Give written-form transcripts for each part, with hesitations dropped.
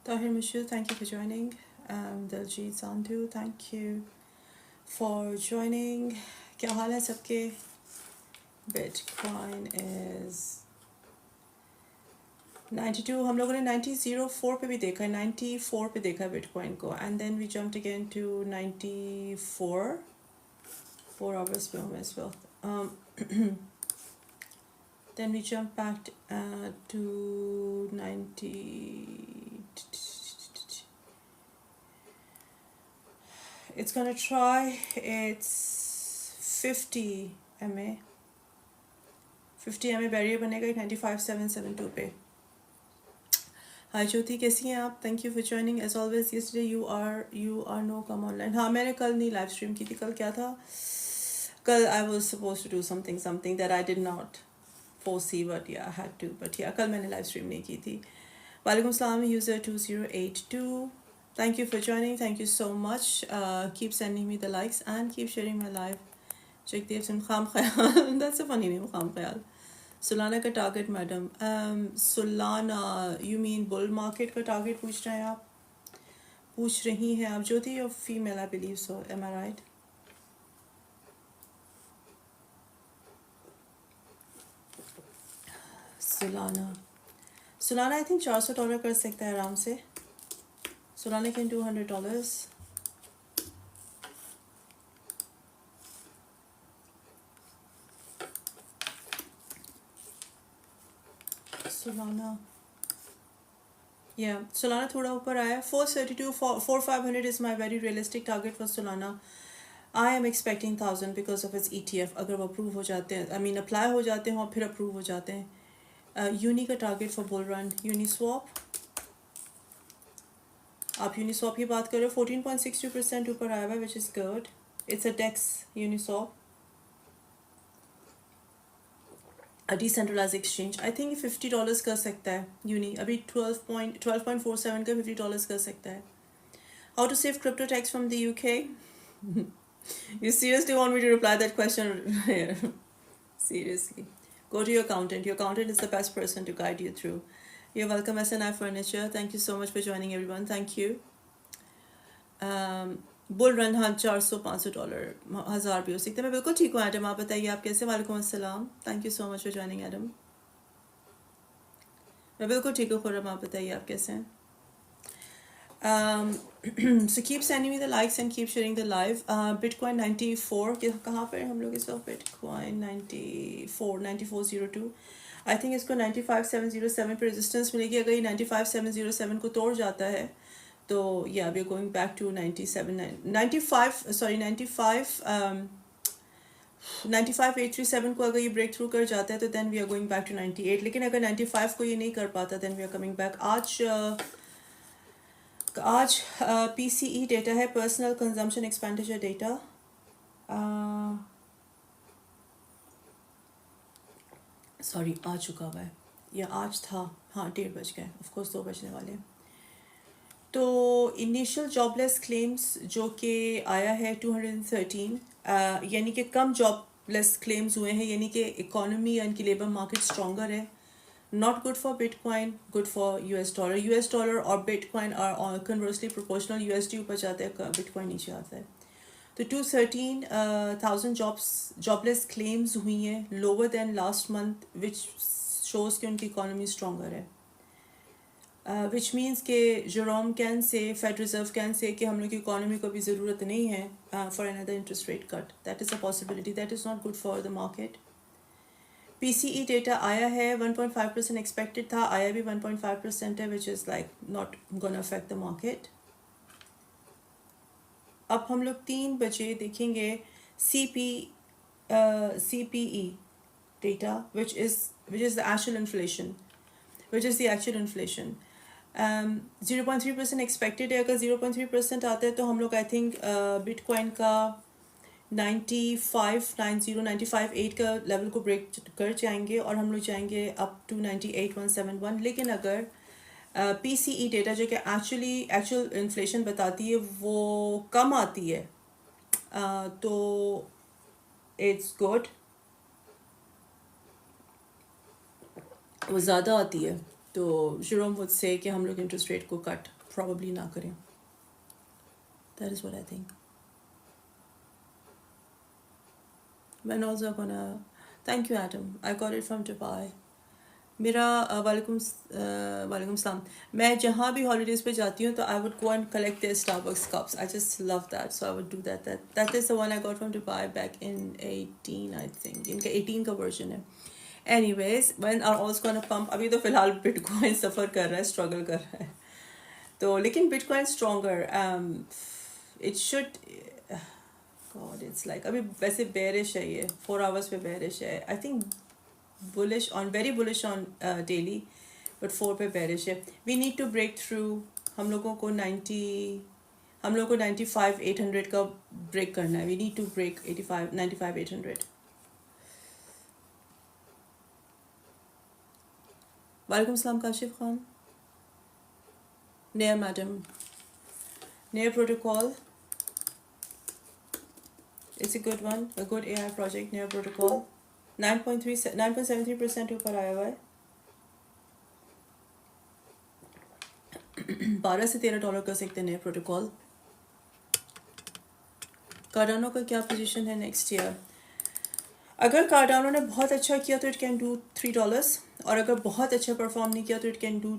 Tahir Mashud, thank you for joining. Daljit Sandhu, thank you for joining. क्या हाल है सबके? Bitcoin is 92. हम लोगों ने 90.04 पे भी देखा है, 94 पे देखा है Bitcoin को, and then we jumped again to 94. 4 hours पे हूँ इस वक्त. Then we jumped back to 90. It's gonna try its 50 MA. 50 MA barrier बनेगा 95,772 पे. Hi ज्योति, कैसी हैं आप? Thank you for joining as always. Yesterday you are no come online. हाँ, मैंने कल नहीं लाइव स्ट्रीम की थी. कल क्या था? कल I was supposed to do something that I did not foresee, but yeah, I had to. But yeah, कल मैंने लाइव स्ट्रीम नहीं की थी. वालेकुम सलाम user 2082. Thank you for joining. Thank you so much. Keep sending me the likes and keep sharing my live. Jagdeep Singh Kham Khayal. That's a funny name, Kham Khayal. Solana का target madam. Solana, you mean bull market का target पूछ रहे हैं आप? पूछ रही हैं आप? ज्योति, you're female, I believe so. Am I right? Solana. Solana, I think $400 कर सकता है आराम से. Solana can do $100. Solana. Yeah, Solana थोड़ा ऊपर आया. 432, 4,500 is my very realistic target for Solana. I am expecting 1,000 because of its ETF. अगर वो अप्रूव हो जाते हैं, I mean अप्लाई हो जाते हैं और फिर अप्रूव हो जाते हैं. यूनी का target for bull run. Uniswap, आप यूनिस्वॉप की बात कर रहे हो. 14.62% ऊपर आया हुआ है, which is good. It's a DEX Uniswap, a decentralise exchange. I think $50 कर सकता है यूनी. अभी 12.47 का $50 कर सकता है. How to save crypto tax from the UK? You seriously want me to reply that question? Seriously. Go to your accountant. Your accountant is the best person to guide you through. You're welcome, SNI Furniture. Thank you so much for joining, everyone. Thank you. Bull run, हाँ, $400-500 1000 भी हो सकते हैं. मैं बिल्कुल ठीक हूँ Adam, आप बताइए आप कैसे? वालेकुम अस्सलाम. Thank you so much for joining Adam. मैं बिल्कुल ठीक हूँ खुरम, आप बताइए आप कैसे हैं? So keep sending me the likes and keep sharing the live. Bitcoin 94, कहाँ पर हम लोग इस वक्त? Bitcoin 94,02. I think इसको 95,707 पे रेजिस्टेंस मिलेगी. अगर ये 95,707 को तोड़ जाता है तो yeah, we are going back to 95,837 को अगर ये ब्रेक थ्रू कर जाता है तो then we are going back to 98. लेकिन अगर 95 को ये नहीं कर पाता then we are coming back. आज PCE डेटा है, personal consumption expenditure data. Sorry, आ चुका हुआ है या आज था? हाँ, 1:30 बज गए. ऑफकोर्स 2 बजने वाले हैं. तो इनिशियल जॉबलेस क्लेम्स जो कि आया है 213, यानी कि कम जॉबलेस क्लेम्स हुए हैं, यानी कि इकोनॉमी यानी कि लेबर मार्केट स्ट्रॉन्गर है. Not good for Bitcoin, good for US dollar. US dollar और Bitcoin are conversely proportional. USD ऊपर जाता है, Bitcoin नीचे आता है. तो 213,000 जॉबलेस क्लेम्स हुई हैं, lower than last month, which shows कि उनकी इकोनॉमी स्ट्रॉन्गर है. विच मीन्स के Jerome can say, Fed Reserve can say कि हम लोग की इकोनॉमी को भी ज़रूरत नहीं है for another interest rate cut. That is a possibility. That is not good for the market. PCE data आया है, 1.5% एक्सपेक्टेड था, आया भी 1.5% है, which is like not gonna affect the market. अब हम लोग 3 बजे देखेंगे CPE data, which is the actual inflation. 0.3% expected है. अगर 0.3% आता है तो हम लोग आई थिंक बिटकॉइन का 95,8 का लेवल को ब्रेक कर जाएंगे और हम लोग जाएंगे अप टू 98,171. लेकिन अगर PCE डेटा जो कि एक्चुअल इन्फ्लेशन बताती है वो कम आती है तो इट्स गुड. वो ज़्यादा आती है तो जेरोम वुड से कि हम लोग इंटरेस्ट रेट को कट probably ना करें. That is what I think. When also gonna, thank you Adam, I got it from Dubai. मेरा वालेकुम सलाम. मैं जहाँ भी हॉलीडेज़ पे जाती हूँ तो I would go and collect their Starbucks cups. I just love that, so I would do that is the one I got from Dubai back in 18 I think. इनका 18 का वर्जन है. Anyways when are also gonna pump. अभी तो फिलहाल bitcoin सफ़र कर रहा है, struggle कर रहा है. तो लेकिन bitcoin stronger, it should, God it's like अभी वैसे बेरिश है, ये 4 आवर्स पे बेरिश है. I think bullish on, very bullish on daily, but 4 पे bearish है. We need to break through. हम लोगों को 95 800 का break करना है. We need to break 95 800. वालेकुम सलाम Kashif Khan. Nair madam. Nair protocol. It's a good one, a good AI project. Nair protocol 9.73% ऊपर आया हुआ है. 12 से $13 कर सकते हैं नए प्रोटोकॉल. कार्डानो का क्या पोजीशन है नेक्स्ट ईयर? अगर कार्डानो ने बहुत अच्छा किया तो इट कैन डू $3, और अगर बहुत अच्छा परफॉर्म नहीं किया तो इट कैन डू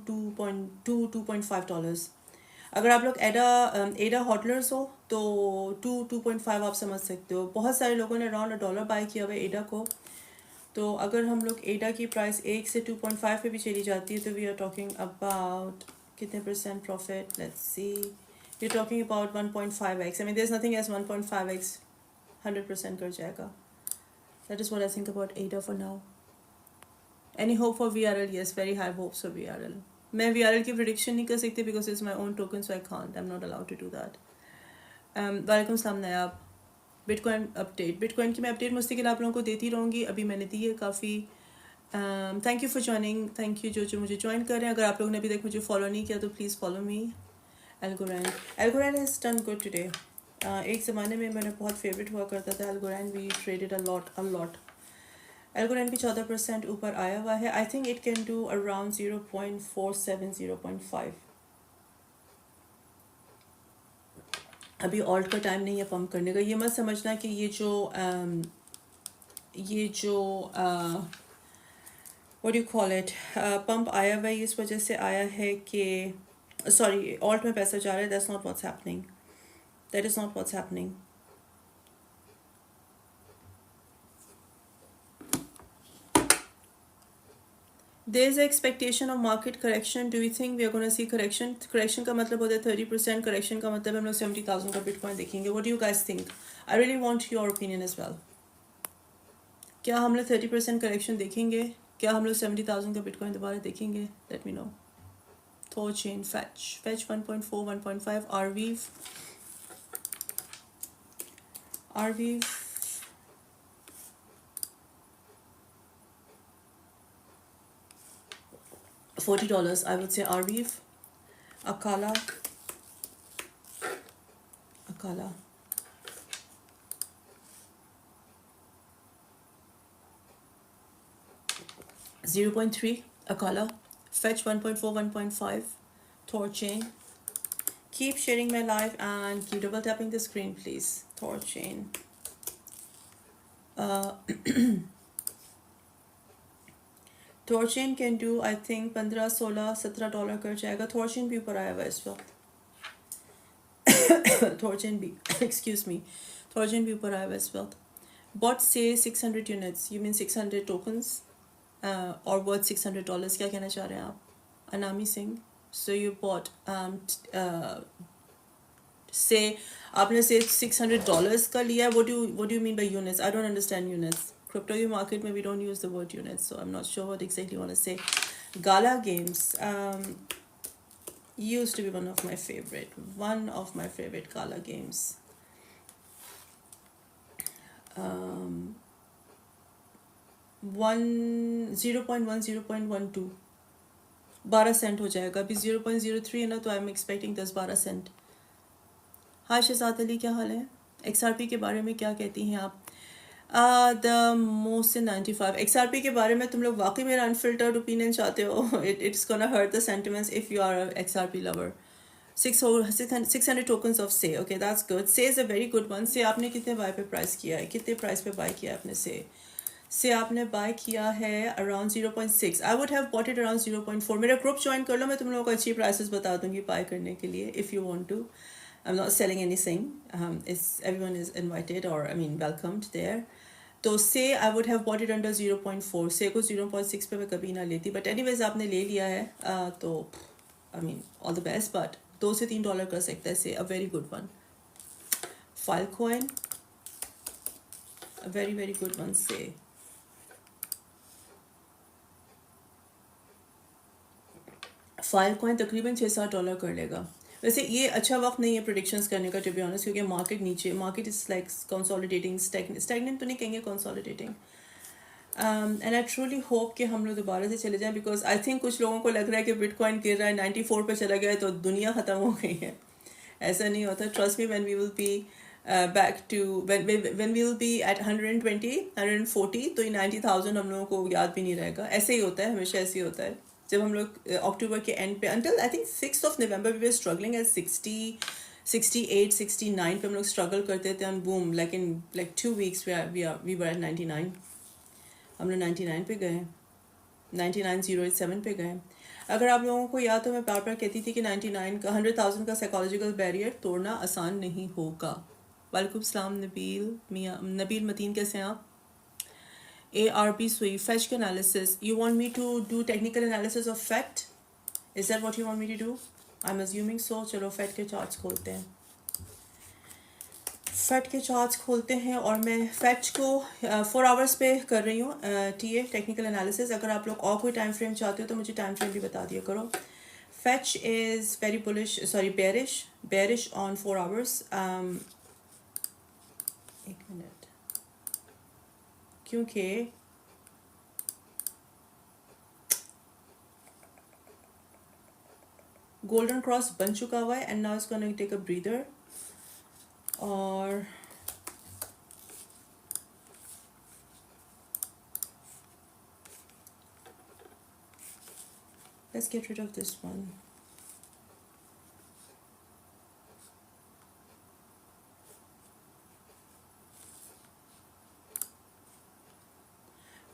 $2.5. अगर आप लोग एडा हॉटलर्स हो तो 2.5 आप समझ सकते हो. बहुत सारे लोगों ने अराउंड $1 बाय किया हुआ है एडा को. तो अगर हम लोग एडा की प्राइस 1 से 2.5 पे भी चली जाती है तो वी आर टॉकिंग अबाउट कितने percent profit? Let's see, we are talking about 1.5x. I mean there is nothing as 1.5x 100% कर जाएगा. That is what I think about ADA for now. Any hope for VRL? Yes, very high hopes for VRL. मैं VRL की prediction नहीं कर सकती because it's my own token, so I can't, I am not allowed to do that. वालेकुम सलाम नायाब. Bitcoin update, bitcoin की मैं update मुस्तकिल आप लोगों को देती रहूँगी. अभी मैंने दी है काफ़ी. Thank you for joining. Thank you जो मुझे ज्वाइन कर रहे हैं. अगर आप लोगों ने अभी तक मुझे फॉलो नहीं किया तो please follow me. Algorand has done good today. एक ज़माने में मेरा बहुत फेवरेट हुआ करता था Algorand. We traded a lot. Algorand भी 14% ऊपर आया हुआ है. I think it can do around 0.47 0.5. अभी ऑल्ट का टाइम नहीं है पंप करने का. ये मत समझना कि ये जो what do you call it pump आया हुआ है इस वजह से आया है कि सॉरी ऑल्ट में पैसा जा रहा है. That's not what's happening. That is not what's happening. There is an expectation of market correction. Do you think we are going to see correction? Correction का मतलब होता है 30%. correction का मतलब हम लोग 70,000 का बिटकॉइन देखेंगे. What do you guys think? I really want your opinion as well. क्या हम लोग 30% correction देखेंगे? क्या हम लोग 70,000 का बिटकॉइन दोबारा देखेंगे? Let me know. Thorchain, fetch 1.4 1.5. Arweave $40 I would say. Arweave, Akala 0.3. Akala, fetch 1.4 1.5. Thorchain. Keep sharing my live and keep double tapping the screen please. Thorchain. Thorchain can do I think 15 16 $17 कर जाएगा. Thorchain भी ऊपर आया हुआ है इस वक्त. Thorchain भी excuse me. Thorchain भी ऊपर आया हुआ है इस वक्त. Bot say 600 units. You mean 600 tokens? Or worth $600. क्या कहना चाह रहे हैं आप? Anami Singh. So you bought say आपने say $600 का लिया. What do you mean by units? I don't understand units. Crypto market में we don't use the word units, so I'm not sure what exactly you want to say. Gala Games used to be one of my favorite Gala Games. 0.1 0.12 12 Saint हो जाएगा. अभी 0.03 है ना, तो I am expecting 10-12 Saint. हाँ शहजाद अली, क्या हाल है? XRP के बारे में क्या कहती हैं आप? द मोहसिन 95. XRP के बारे में तुम लोग वाकई मेरा अनफिल्टर्ड ओपिनियन चाहते हो? It's gonna hurt the sentiments if you are XRP lover. 600 tokens of say. Okay, that's good. Say is a very good one. Say आपने कितने buy पे price किया है, कितने price पे buy किया है आपने say? Say आपने buy किया है around 0.6. I would have bought it around 0.4. मेरा group join कर लो, मैं तुम लोगों को अच्छी prices बता दूंगी buy करने के लिए if you want to. I'm not selling anything. Everyone is invited or I mean welcomed there. तो से I would have bought it under 0.4. से को 0.6 पे मैं कभी ना लेती, बट एनीवेज आपने ले लिया है, तो I mean all the best. But $2 से $3 कर सकता है से, अ very good one. Filecoin, a very very good one. से फाइलकॉइन तकरीबन $6-7 कर लेगा. वैसे ये अच्छा वक्त नहीं है प्रोडिक्शंस करने का, टू बी ऑनेस्ट, क्योंकि मार्केट नीचे, market is like consolidating, stagnant तो नहीं कहेंगे, consolidating. And I truly hope कि हम लोग दोबारा से चले जाएं, बिकॉज आई थिंक कुछ लोगों को लग रहा है कि बिटकॉइन गिर रहा है 94 पे चला गया है तो दुनिया ख़त्म हो गई है. ऐसा नहीं होता. Trust me, when we will be back to when we will be at 120 140, तो ये 90,000 हम लोगों को याद भी नहीं रहेगा. ऐसे ही होता है, हमेशा ऐसे ही होता है. जब हम लोग अक्टूबर के एंड पे until I think 6 November we were struggling at 68 69 पे हम लोग स्ट्रगल करते थे, and boom, like 2 weeks we were at 99. हम लोग 99 पे गए, 99,087 पे गए. अगर आप लोगों को याद, तो मैं बार बार कहती थी कि 99 का 100,000 का साइकोलॉजिकल बैरियर तोड़ना आसान नहीं होगा. वालेकुम सलाम नबील मतीन, कैसे हैं आप? ARP सुई fetch analysis. You want me to do technical analysis of FET? Is that what you want me to do? I'm assuming so. चलो FET के charts खोलते हैं. FET के charts खोलते हैं और मैं FET को 4 hours पे कर रही हूँ. TA technical analysis. अगर आप लोग और कोई time frame चाहते हो तो मुझे time frame भी बता दिया करो. FET is very bullish, sorry, bearish on 4 hours. एक मिनट, क्योंकि गोल्डन क्रॉस बन चुका हुआ है and now it's gonna take a breather. और let's get rid of this one.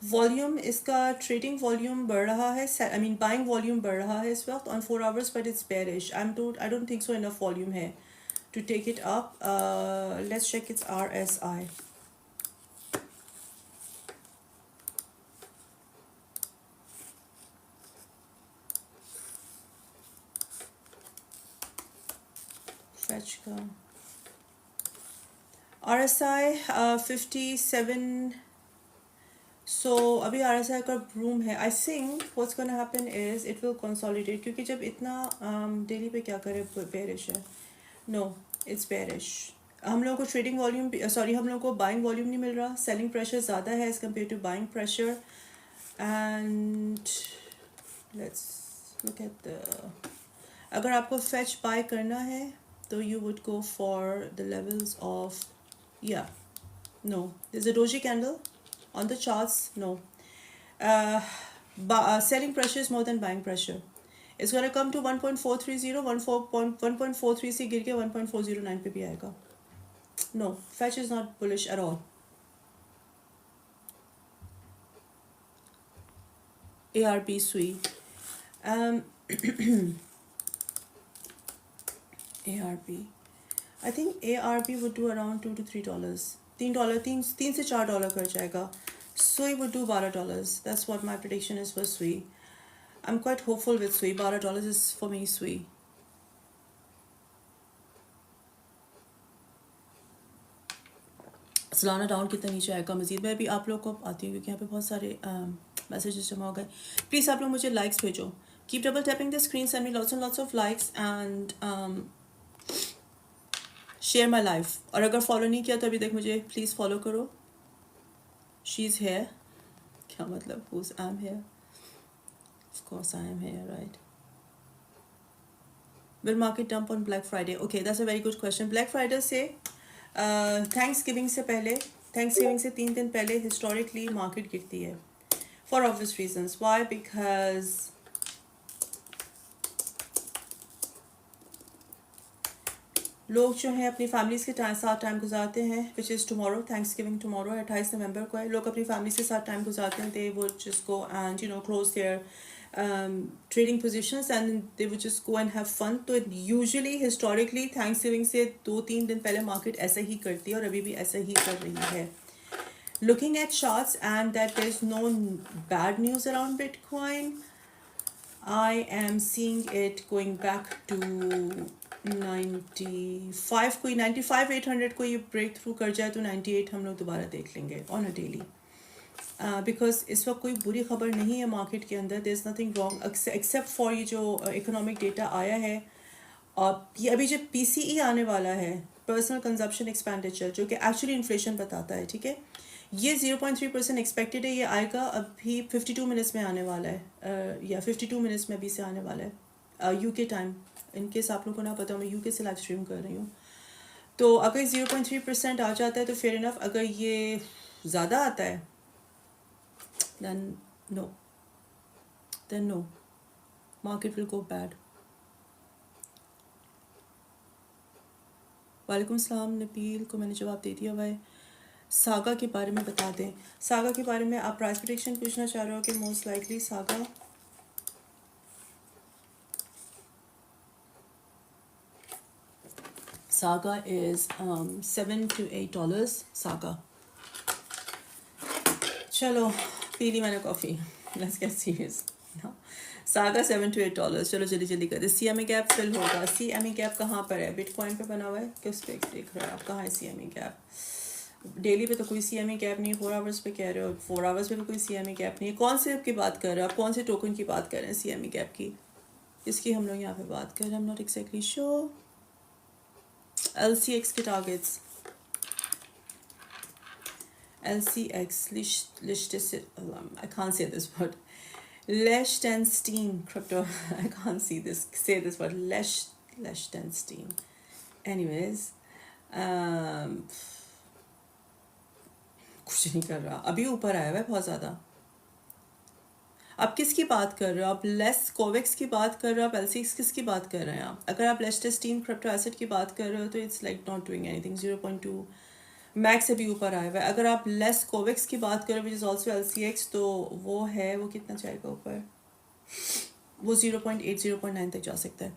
Volume, इसका ट्रेडिंग वॉल्यूम बढ़ रहा है, आई मीन बाइंग वॉल्यूम बढ़ रहा है इस वक्त on 4 hours, but it's bearish. I don't think so enough volume है to take it up. Let's check its RSI. Fetch का RSI 57. सो अभी RSI का रूम है. I think what's gonna happen is it will consolidate, क्योंकि जब इतना daily पे क्या करे, बेरिश है. No, it's bearish. हम लोगों को ट्रेडिंग वॉल्यूम, सॉरी, हम लोगों को बाइंग वॉल्यूम नहीं मिल रहा. सेलिंग प्रेशर ज़्यादा है as compared to buying pressure. And let's look at the, अगर आपको फेच बाय करना है तो you would go for the levels of, या no, this is a doji candle on the charts. No, selling pressure is more than buying pressure. It's going to come to 1.430, 1.43 से गिर के 1.409 पे भी आएगा. No, fetch is not bullish at all. ARP sui. ARP, I think ARP would do around $2 to $3. $3 से $4 कर जाएगा. Sui would do $12. That's what my prediction is for Sui. I'm quite hopeful with Sui. $12 is for me Sui. सलाना down कितना नीचे आएगा मजीद. मैं भी आप लोग को आती हूँ क्योंकि यहाँ पे बहुत सारे मैसेजेस जमा हो गए. प्लीज़ आप लोग मुझे लाइक्स भेजो. Keep double tapping the screen, send me lots of likes and share my life. और अगर फॉलो नहीं किया तो अभी तक मुझे प्लीज़ फॉलो करो. शी इज़ हेयर, क्या मतलब, who's I am here, of course I am here, right. Will market dump on Black Friday? Okay, that's a very good question. Black Friday से थैंक्स गिविंग से पहले, thanks giving से 3 दिन पहले historically market गिरती है for obvious reasons. Why? Because लोग जो हैं अपनी फैमिलीज़ के साथ टाइम गुजारते हैं, which is tomorrow, thanks giving tomorrow 28 नवंबर को है। लोग अपनी फैमिली के साथ टाइम गुजारते हैं, they would just go and close their trading positions and they would just go and have fun. तो यूजुअली हिस्टोरिकली थैंक्स गिविंग से 2-3 दिन पहले मार्केट ऐसा ही करती है और अभी भी ऐसा ही कर रही है। Looking at charts and that there's no bad news around Bitcoin, I am seeing it going back to 95, कोई 95-800 को ये ब्रेक थ्रू कर जाए तो 98 हम लोग दोबारा देख लेंगे ऑन अ डेली। बिकॉज इस वक्त कोई बुरी खबर नहीं है मार्केट के अंदर, there is nothing wrong except for ये जो इकोनॉमिक डेटा आया है। और ये अभी जो पीसीई आने वाला है, पर्सनल कंजप्शन एक्सपेंडिचर, जो कि एक्चुअली इन्फ्लेशन बताता है, ठीक है, ये 0.3% एक्सपेक्टेड है। ये आएगा अभी 52 मिनट्स में आने वाला है, या 52 मिनट्स में अभी से आने वाला है यूके टाइम। इनकेस आप लोगों को ना पता हो, मैं यूके से लाइव स्ट्रीम कर रही हूँ। तो अगर 0.3% आ जाता है तो फेयर इनफ। अगर ये ज़्यादा आता है then no, then no, market will go bad. वालेकुम सलाम, नबील को मैंने जवाब दे दिया भाई। सागा के बारे में बता दें। सागा के बारे में आप प्राइस प्रेडिक्शन पूछना चाह रहे हो कि most likely saga is $7 to $8 saga. चलो पी ली मैंने coffee, let's get serious. Saga $7 to $8। चलो जल्दी जल्दी कर दे। CME गैप फिल होगा। CME गैप कहाँ पर है? बिटकॉइन पे बना हुआ है कि उस पर देख रहे हो आप? कहाँ है CME गैप? डेली पे तो कोई CME गैप नहीं है, 4 आवर्स पे कह रहे हो, 4 आवर्स पे भी कोई CME गैप नहीं है। कौन से की बात कर रहे हो आप? कौन से टोकन की बात कर रहे हैं CME गैप की? इसकी हम लोग यहाँ पे बात कर रहे हैं। आई am not exactly sure. LCX के targets, LCX I can't say this word. Liechtenstein crypto. I can't say this word. Liechtenstein. Anyways, कुछ नहीं कर रहा, अभी ऊपर आया हुआ है बहुत ज़्यादा। आप किसकी बात कर रहे हो? आप लेस कोवेक्स की बात कर रहे हो? आप LCX किसकी बात कर रहे हैं आप? अगर आप लेस्टेस्टीन क्रिप्टो एसेट की बात कर रहे हो तो it's like not doing anything. 0.2 max से भी ऊपर आया हुआ है। अगर आप लेस कोवेक्स की बात करो विच इज़ ऑल्सो LCX, तो वो है, वो कितना जाएगा ऊपर? वो 0.8 0.9 तक जा सकता है।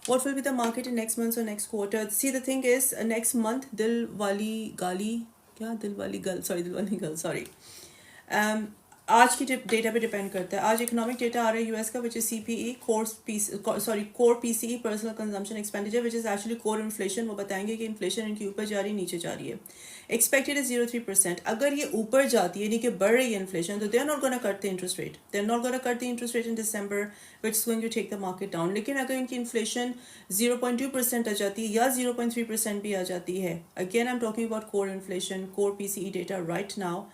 What will be the market in next month or next quarter? See, the thing is, next month दिल वाली गाली, क्या दिल वाली गल, सॉरी, आज की डेटा पे डिपेंड करता है। आज इकोनॉमिक डेटा आ रहा है यूएस का, which is CPE, core PCE, personal consumption expenditure, which is actually core inflation. वो बताएंगे कि इन्फ्लेशन इनकी ऊपर जा रही है नीचे जा रही है। एक्सपेक्टेड है 0.3%। अगर ये ऊपर जाती है, यानी कि बढ़ रही है इन्फ्लेशन, तो they are not gonna cut the interest rate, they are not gonna cut the interest rate in December, which is going to take the market down. लेकिन अगर इनकी इन्फ्लेशन 0.2% आ जाती है या 0.3% भी आ जाती है, again I am talking about core inflation, core PCE data right now,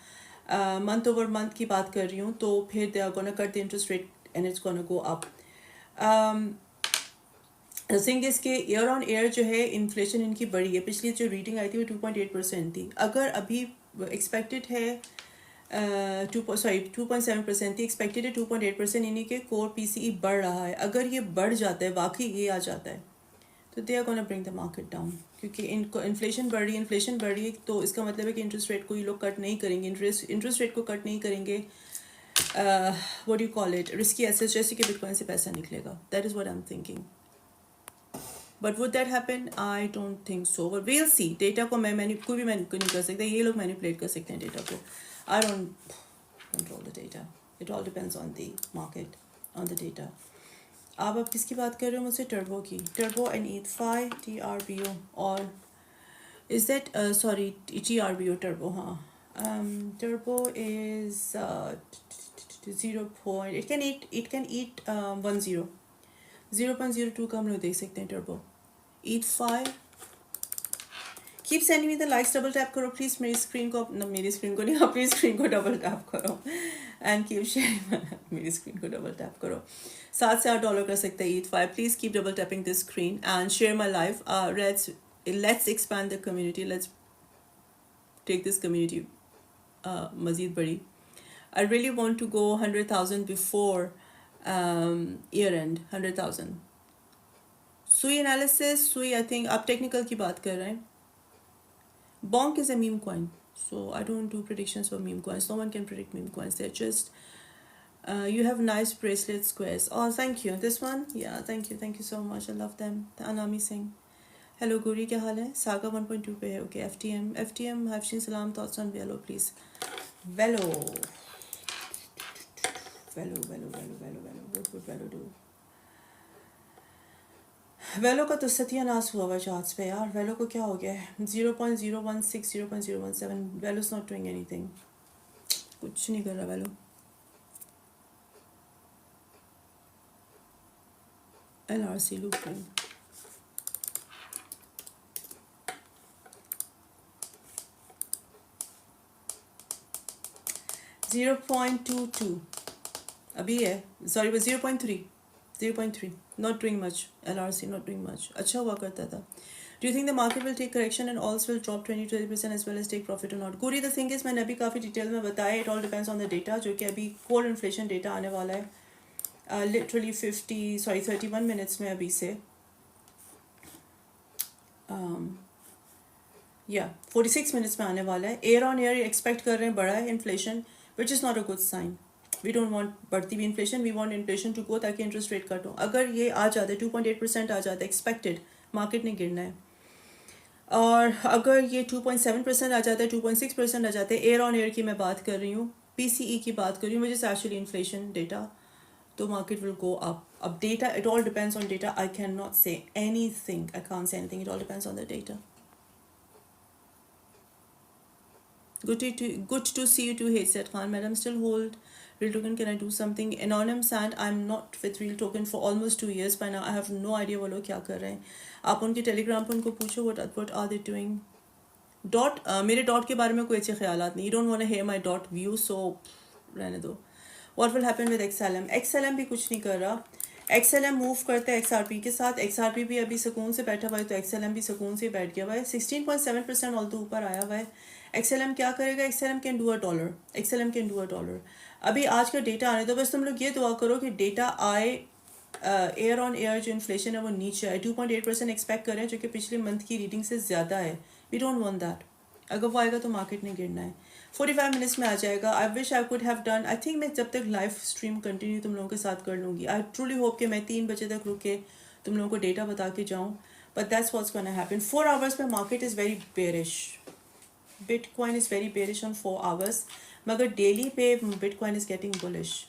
month over month की बात कर रही हूँ, तो फिर they are gonna cut the interest rate and it's gonna go up. Thing is के ईयर ऑन ईयर जो है इन्फ्लेशन इनकी बढ़ी है। पिछली जो रीडिंग आई थी वो 2.8% थी। अगर अभी एक्सपेक्टेड है 2.7% थी, एक्सपेक्टेड है 2.8%, यानी कि कोर PCE बढ़ रहा है। अगर ये बढ़ जाता है, वाकई ये आ जाता है, तो they are gonna bring the market down, क्योंकि इनको इन्फ्लेशन बढ़ रही है, तो इसका मतलब है कि इंटरेस्ट रेट को ये लोग कट नहीं करेंगे। इंटरेस्ट रेट को कट नहीं करेंगे, what do you call it, risky assets जैसे कि बिटकॉइन से पैसा निकलेगा। That is what I am thinking, but would that happen? I don't think so, but we'll see. Data को कोई भी नहीं कर सकता, ये लोग मैनिपुलेट कर सकते हैं डेटा को। I don't control the data, it all depends on the market, on the data. आप किसकी बात कर रहे हो मुझसे? टर्बो की। टर्बो एंड ETH5 TRBO, और is that sorry TRBO turbo, हाँ। Turbo is 0. it can eat 10 0.02 का हम लोग देख सकते हैं turbo. ETH5, keep sending me the likes, double tap करो प्लीज़ मेरी स्क्रीन को, मेरी स्क्रीन को नहीं, अपनी स्क्रीन को डबल टैप करो एंड कीप शेयरिंग, मेरी स्क्रीन को डबल टैप करो। $7 कर सकते हैं ETH5। Please keep double tapping this screen and share my life. Let's expand the community, let's take this community मज़ीद बड़ी। I really want to go 100,000 before year end, 100,000. सुई analysis, सुई I think आप technical की बात कर रहे हैं. Bonk is a meme coin, so I don't do predictions for meme coins. No one can predict meme coins. They're just you have nice bracelet squares. Oh, thank you. This one, yeah, thank you so much. I love them. Anami Singh. Hello, Guri, क्या हाल है? Saga 1.2 पे है. Okay, FTM. Hafshin Salam. Thoughts on Velo, please. Velo. What would Velo do? वेलो का तो सत्यानाश हुआ हुआ चार्ट्स पे यार. वेलो को क्या हो गया है? 0.016, 0.017. वेलो इज नॉट डूइंग एनीथिंग. कुछ नहीं कर रहा वेलो. LRC looping. 0.22 अभी है. Sorry, 0.3. Not doing much. LRC not doing much. अच्छा हुआ करता था. Do you think the market will take correction and alts will drop 20-30% as well as take profit or not? Guri, the thing is मैंने अभी काफ़ी detail में बताया. It all depends on the data, जो कि अभी core inflation data आने वाला है. Literally 31 minutes में अभी से. 46 minutes में आने वाला है. Year on year expect कर रहे हैं बड़ा है inflation, which is not a good sign. We don't want बढ़ती हुई inflation. We want inflation to go ताकि interest rate कट हो. अगर ये आ जाते 2.8% आ जाते expected, market ने गिरना है. और अगर ये 2.7% आ जाता है, 2.6% आ जाते हैं, एयर ऑन एयर की मैं बात कर रही हूँ, PCE की बात कर रही हूँ, मुझे एक्चुअली इन्फ्लेशन डेटा, तो मार्केट विल गो अप. अब data, it all depends on data. I can not say anything, I can't say anything. It all depends on the data. Good to see you too, Hezat Khan. Madam, still hold Real Token. Can I do something? Anonymous and I'm not with Real Token for almost 2 years by now. I have no idea वो लोग क्या कर रहे हैं. आप उनके Telegram पर उनको पूछो what are they doing. Dot मेरे डॉट के बारे में कोई अच्छे ख्यालात नहीं. You don't want to hear my dot view, so रहने दो. What will happen with XLM? XLM भी कुछ नहीं कर रहा. XLM मूव करता है XRP के साथ. XRP भी अभी सुकून से बैठा हुआ है, तो XLM भी सुकून से बैठ गया हुआ है. 16.7% ऑल तो ऊपर आया हुआ है. XLM क्या करेगा? XLM can do a dollar. अभी आज का डेटा आने दो. बस तुम लोग ये दुआ करो कि डेटा आए, एयर ऑन एयर जो इन्फ्लेशन है वो नीचे आए. 2.8% एक्सपेक्ट करें, जो कि पिछले मंथ की रीडिंग से ज़्यादा है. We don't want that. अगर वो आएगा तो मार्केट ने गिरना है. 45 मिनट्स में आ जाएगा. I wish I could have done. I think मैं जब तक लाइव स्ट्रीम कंटिन्यू तुम लोगों के साथ कर लूँगी. आई ट्रूली होप कि मैं 3 बजे तक रुक के तुम लोगों को डेटा बता के जाऊँ. But that's what's gonna happen. 4 hours में market is very bearish. Bitcoin is very bearish on 4 hours, मगर डेली पे bitcoin is getting bullish.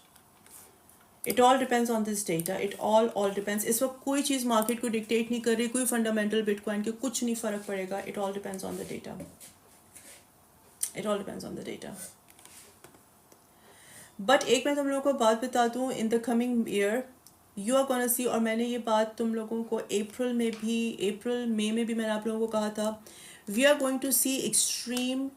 It all depends on this data. It all depends. इस वक्त कोई चीज़ market को dictate नहीं कर रही, कोई फंडामेंटल बिटकॉइन के कुछ नहीं फ़र्क पड़ेगा. It all depends on the data. It all depends on the data. But एक मैं तुम लोगों को बात बता दूँ, in the coming year you are gonna see, और मैंने ये बात तुम लोगों को अप्रैल मई में भी मैंने आप लोगों को कहा था, we are going to see extreme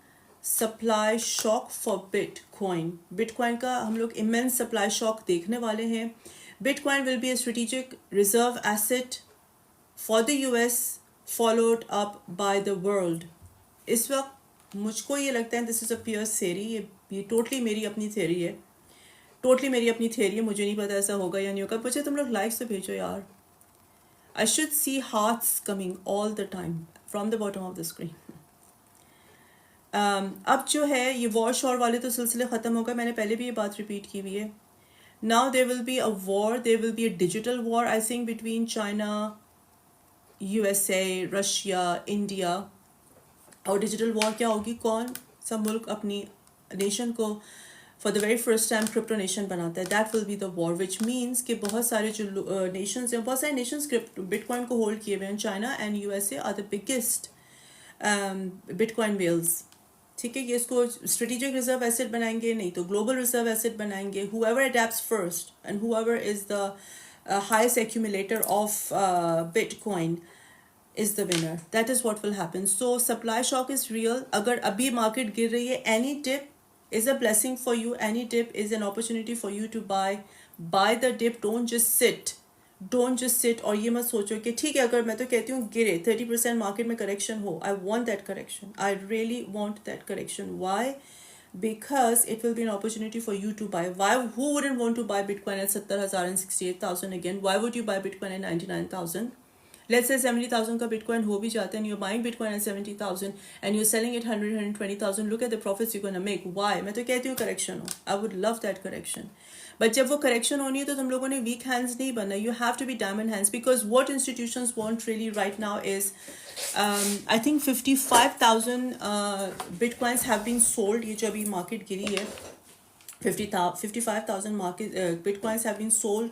supply shock for bitcoin का हम लोग इमेंस सप्लाई शॉक देखने वाले हैं. Bitcoin will be a strategic reserve asset for the US, followed up by the world. इस वक्त मुझको ये लगता है, this is a pure theory, ये टोटली मेरी अपनी थ्योरी है. मुझे नहीं पता ऐसा होगा या नहीं होगा. मुझे तुम लोग लाइक्स तो भेजो यार. I should see hearts coming all the time from the bottom of the screen. अब जो है ये वॉर शॉर वाले तो सिलसिले ख़त्म हो गए. मैंने पहले भी ये बात रिपीट की हुई है. Now there will be a war, there will be a digital war I think between China, USA, Russia, India. और डिजिटल वॉर क्या होगी? कौन सा मुल्क अपनी नेशन को for the very first time crypto nation बनाता है. That will be the war, which means कि बहुत सारे जो नेशंस हैं, बहुत सारे नेशंस बिटकॉइन को होल्ड किए हुए हैं. China and USA are the biggest bitcoin whales. ठीक है, ये इसको स्ट्रेटेजिक रिजर्व एसेट बनाएंगे, नहीं तो ग्लोबल रिजर्व एसेट बनाएंगे. Whoever adopts first and whoever is the highest accumulator of bitcoin is the winner. That is what will happen. So supply shock is real. अगर अभी market गिर रही है, any dip is a blessing for you. Any dip is an opportunity for you to buy. Buy the dip. Don't just sit और ये मत सोचो कि ठीक है, अगर मैं तो कहती हूँ गिरे 30% मार्केट में करेक्शन हो. I want that correction. I really want that correction. Why? Because it will be an opportunity for you to buy. Who wouldn't want to buy Bitcoin at 70,000 and 68,000 again? Why would you buy Bitcoin at 99,000? Let's say 70,000 का bitcoin हो भी जाता है and you're buying bitcoin at 70,000 and you're selling it 120,000. Look at the profits you're going to make. Why? मैं तो कहती हूँ correction हो. I would love that correction. But जब वो correction होनी है तो तुम लोगों ने weak hands नहीं बनना. You have to be diamond hands, because what institutions want really right now is I think 55,000 bitcoins have been sold. ये जो अभी market गिरी है, 55,000 bitcoins have been sold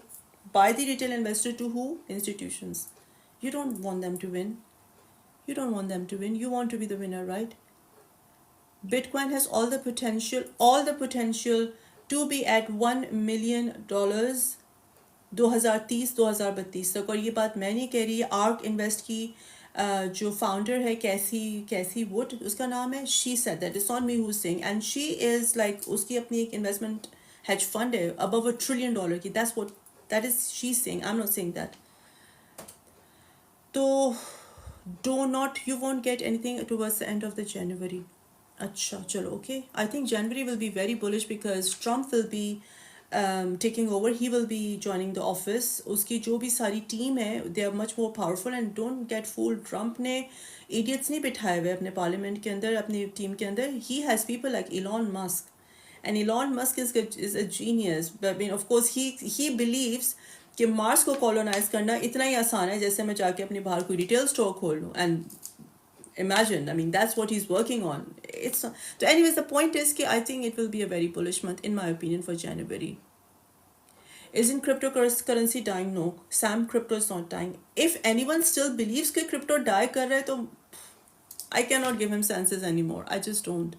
by the retail investor to who? Institutions. You don't want them to win. You don't want them to win. You want to be the winner, right? Bitcoin has all the potential to be at $1 million 2030-2032 तक. और ये बात मैं नहीं कह रही है, arc invest की जो फाउंडर है कैसी वुड उसका नाम है, she said that, it's not me who is saying, and she is like उसकी अपनी एक इन्वेस्टमेंट हेज फंड है अबव $1 trillion की. That is she saying, I am not saying that. तो you won't get anything towards the end of the January. अच्छा चलो, okay. I think January will be very bullish because Trump will be taking over. He will be joining the office. उसकी जो भी सारी team है, they are much more powerful, and don't get fooled. Trump ने idiots नहीं बिठाए हुए अपने पार्लियामेंट के अंदर, अपनी टीम के अंदर. He has people like Elon Musk, and Elon Musk is a genius. But I mean, of course, he believes कि मार्स को कॉलोनाइज करना इतना ही आसान है जैसे मैं जाके अपने बाहर कोई रिटेल स्टोर खोल लूँ. And imagine, I mean, that's what he's working on. It's not, so anyways, the point is कि I think it will be a very bullish month in my opinion for January. Isn't cryptocurrency dying? No, Sam Crypto is not dying. If anyone still believes कि crypto die कर रहा है तो I cannot give him senses anymore. I just don't.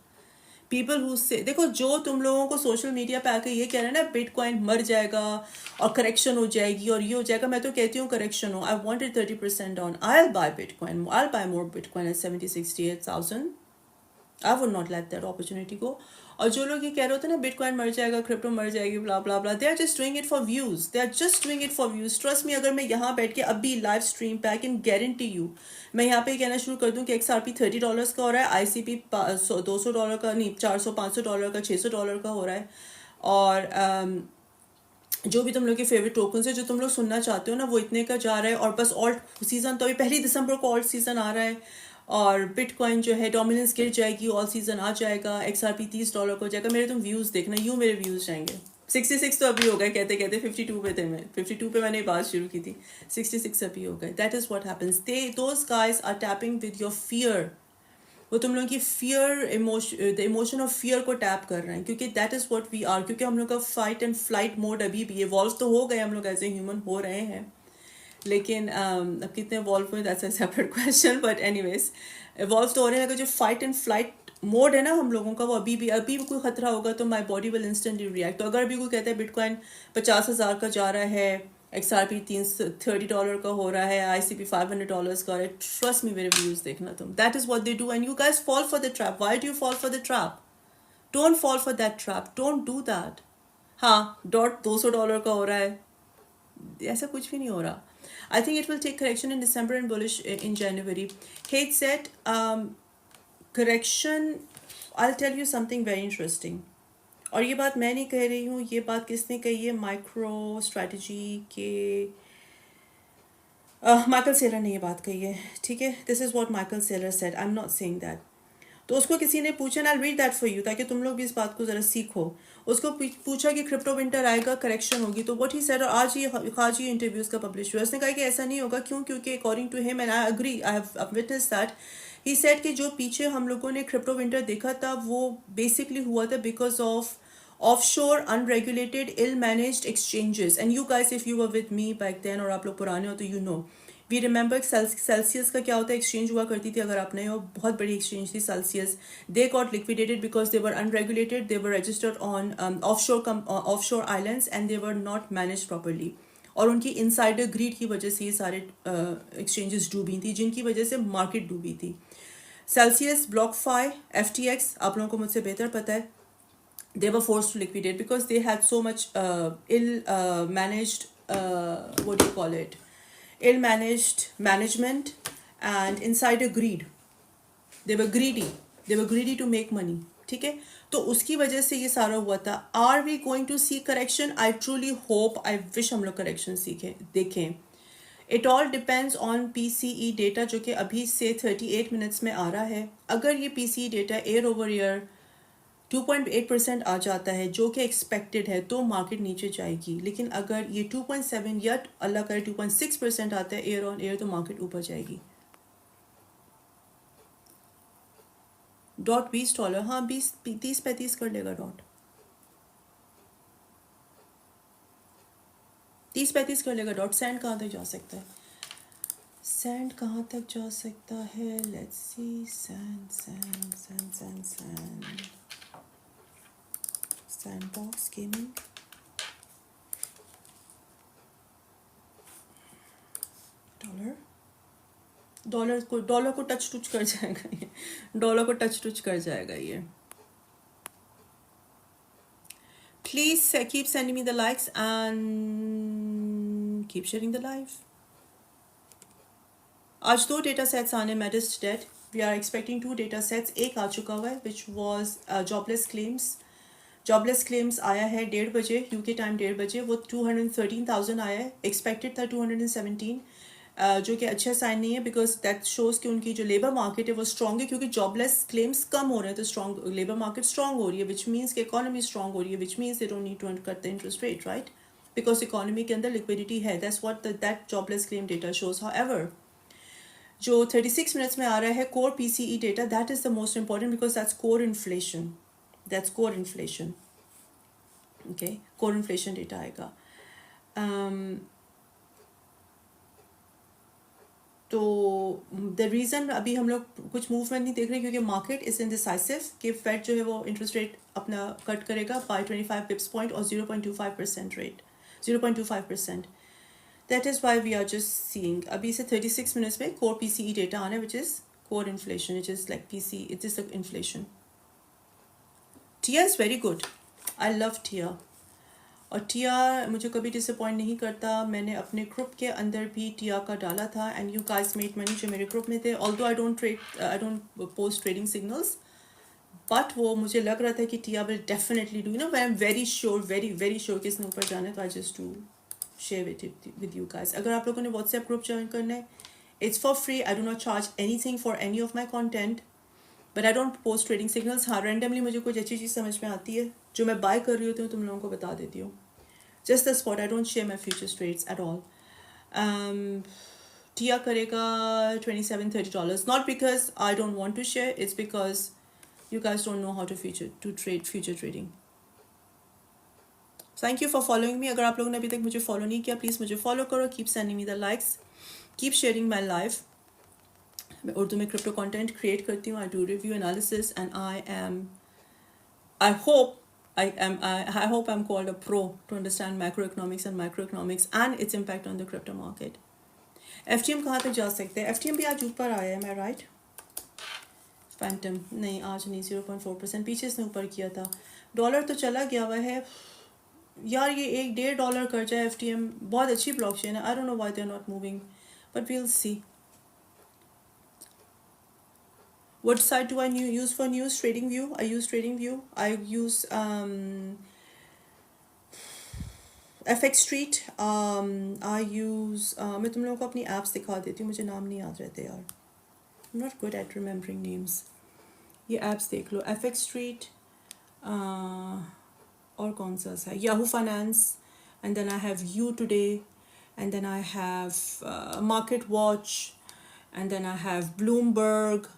People who say, देखो जो तुम लोगों को सोशल मीडिया पे आके ये कह रहे हैं ना बिटकॉइन मर जाएगा और करेक्शन हो जाएगी और ये हो जाएगा, मैं तो कहती हूँ करेक्शन हो. I wanted 30% down. I'll buy Bitcoin. I'll buy more Bitcoin at 70,000-68,000. I would not let that opportunity go. और जो लोग ये कह रहे होते हैं ना बिटकॉइन मर जाएगा, क्रिप्टो मर जाएगी, blah blah blah, they are just doing it for views. They are just doing it for views. Trust me, अगर मैं यहाँ बैठ के अभी लाइव स्ट्रीम पे, आई कैन गारंटी यू, मैं यहाँ पे कहना शुरू कर दूँ कि XRP $30 का हो रहा है, ICP $200 का नहीं, $400-500 का, $600 का हो रहा है. और जो भी तुम लोग के फेवरेट टोकन्स है जो तुम लोग सुनना चाहते हो ना, वो इतने का जा रहा है. और बस ऑल्ट सीजन तो अभी 1 दिसंबर को ऑल्ट सीजन आ रहा है, और बिटकॉइन जो है डोमिनेंस गिर जाएगी, ऑल सीजन आ जाएगा, XRP $30 को जाएगा. मेरे तुम व्यूज़ देखना, यूँ मेरे व्यूज़ जाएंगे. 66 तो अभी हो गए, कहते कहते 52 पे थे. मैं 52 पे मैंने बात शुरू की थी, 66 अभी हो गए. That is what happens. Those guys are tapping with your fear. वो तुम लोगों की fear the emotion of fear को टैप कर रहे हैं, क्योंकि that is what we are. क्योंकि हम लोग का फाइट एंड फ्लाइट मोड अभी भी इवॉल्व तो हो गए, हम लोग एज ए ह्यूमन हो रहे हैं, लेकिन अब कितने इवॉल्व हुए that's a separate question. But anyways evolve तो हो रहे हैं. अगर जो फाइट एंड फ्लाइट मोड है ना हम लोगों का, वो अभी भी कोई खतरा होगा तो my body will instantly react. तो अगर अभी कोई कहता है बिटकॉइन 50,000 का जा रहा है, XRP $30 का हो रहा है, ICP $500 का हो रहा है, ट्रस्ट मी, मेरे व्यूज देखना तुम. That is what they do and you guys fall for the trap. Why do you fall for the trap? Don't fall for that trap. Don't do that. हाँ, $200 का हो रहा है, ऐसा कुछ भी नहीं हो रहा. I think it will take correction in December and bullish in January. Kate said, correction, I'll tell you something very interesting. और ये बात मैं नहीं कह रही हूँ, ये बात किसने कही है? माइक्रो स्ट्रैटेजी के माइकल सेलर ने ये बात कही है, ठीक है. This is what Michael Saylor said. I am not saying that. तो उसको किसी ने पूछा, I read that for you, ताकि तुम लोग भी इस बात को ज़रा सीखो. उसको पूछा कि क्रिप्टो विंटर आएगा, करेक्शन होगी, तो व्हाट ही सेड, और आज ही इंटरव्यूज़ का पब्लिश हुआ, उसने कहा कि ऐसा नहीं होगा. क्यों? क्योंकि according to him, and I agree, I have witness that, he said कि जो पीछे हम लोगों ने क्रिप्टो विंटर देखा था वो बेसिकली हुआ था because of offshore unregulated ill managed exchanges. And you guys, if you were with me back then, और आप लोग पुराने हो तो you know, we remember Celsius का क्या होता है, एक्सचेंज हुआ करती थी. अगर आपने हो, बहुत बड़ी एक्सचेंज थी Celsius. They got liquidated because they were unregulated, they were registered on offshore islands and they were not manage properly. और उनकी इनसाइडर ग्रीड की वजह से ये सारे एक्सचेंजेस डूबी थी, जिनकी वजह से मार्केट डूबी थी. सेल्सियस, BlockFi, FTX, आप लोगों को मुझसे बेहतर पता है, they were forced to liquidate because they had so much ill managed what do you call it, ill managed management and insider greed. They were greedy to make money. ठीक है, तो उसकी वजह से ये सारा हुआ था. Are we going to see correction? I truly hope, I wish हम लोग correction देखें. It all depends on PCE data जो कि अभी से 38 मिनट्स में आ रहा है. अगर ये PCE data year over year 2.8% आ जाता है जो कि एक्सपेक्टेड है तो मार्केट नीचे जाएगी. लेकिन अगर ये 2.7 या अल्लाह करे 2.6% आता है ईयर ऑन ईयर तो मार्केट ऊपर जाएगी. डॉट $20, हाँ 20-30-35 कर लेगा डॉट. 30-35 कर लेगा डॉट. सैंड कहाँ तक जा सकता है? सैंड कहाँ तक जा सकता है? Let's C. Sand sand sand sand sand sandbox gaming. Dollar को टच टुच कर जाएगा ये. डॉलर को टच टुच कर जाएगा ये. Please keep sending me the likes and keep sharing the live. आज 2 डेटा सेट्स आने. मेडिस्ट date. We are expecting 2 data sets. एक आ चुका हुआ है which was jobless claims. Jobless claims आया है 1:30 बजे यूके टाइम. 1:30 बजे वो 213,000 आया है. एक्सपेक्टेड था 217, जो कि अच्छा साइन नहीं है बिकॉज दैट शोज कि उनकी जो लेबर मार्केट है वो स्ट्रॉन्ग है क्योंकि जॉबलेस क्लेम्स कम हो रहे हैं तो स्ट्रॉन्ग लेबर मार्केट स्ट्रॉन्ग हो रही है विच मीन्स कि इकोनॉमी स्ट्रॉन्ग हो रही है which means they don't need to cut the interest rate right because economy के अंदर लिक्विडिटी है. That's what that jobless claim data shows. However जो 36 मिनट्स में आ रहा है core PCE data that is the most important because that's core inflation. That's core inflation. Okay core inflation data आएगा. तो द रीज़न अभी हम लोग कुछ मूवमेंट नहीं देख रहे क्योंकि मार्केट इज इनडिसाइसिव कि फेड जो है वो इंटरेस्ट रेट अपना कट करेगा बाय 25 पिप्स पॉइंट और 0.25% rate 0.25%. That is why we are just seeing अभी से 36 मिनट्स में कोर PCE डेटा आना which is core inflation which is like PC it is the inflation. TIA is very good. I love TIA. और TIA मुझे कभी disappoint नहीं करता. मैंने अपने ग्रुप के अंदर भी टिया का डाला था and you guys made money जो मेरे ग्रुप में थे. Although I don't post trading signals but वो मुझे लग रहा था कि TIA will definitely do. No I am very sure very sure कि इसने ऊपर जाना है तो I just to share with you guys. अगर आप लोगों ने व्हाट्सएप ग्रुप ज्वाइन करना है it's for free. I do not charge anything for any of my content but I don't post trading signals. हाँ रेंडमली मुझे कुछ अच्छी चीज़ समझ में आती है जो मैं बाय कर रही होती हूँ तुम लोगों को बता देती हूँ. Just the spot. I don't share my futures trades at all. Tia karega $27-30. Not because I don't want to share. It's because you guys don't know how to trade future trading. Thank you for following me. अगर आप लोगों ने अभी तक मुझे follow नहीं किया please मुझे follow करो. Keep sending me the likes. Keep sharing my live. मैं उर्दू में crypto content create करती हूँ. I do review analysis and I hope I hope I'm called a pro to understand macroeconomics and its impact on the crypto market. FTM कहाँ तक जा सकते हैं? FTM भी आज ऊपर आया है. मैं राइट? फैंटम नहीं आज नहीं 0.4% पीछे इसने ऊपर किया था. डॉलर तो चला गया हुआ है यार. ये $1.5 कर जाए FTM. बहुत अच्छी ब्लॉकचेन है. I don't know why they are not moving but we will see. What site do I use for news? TradingView. I use TradingView. I use FX Street. I use मैं तुम लोगों को अपनी apps दिखा देती हूँ. मुझे नाम नहीं याद रहते यार. I'm not good at remembering names. ये apps देख लो. FX Street. और कौन सा है? Yahoo Finance. And then I have You Today. And then I have Market Watch. And then I have Bloomberg.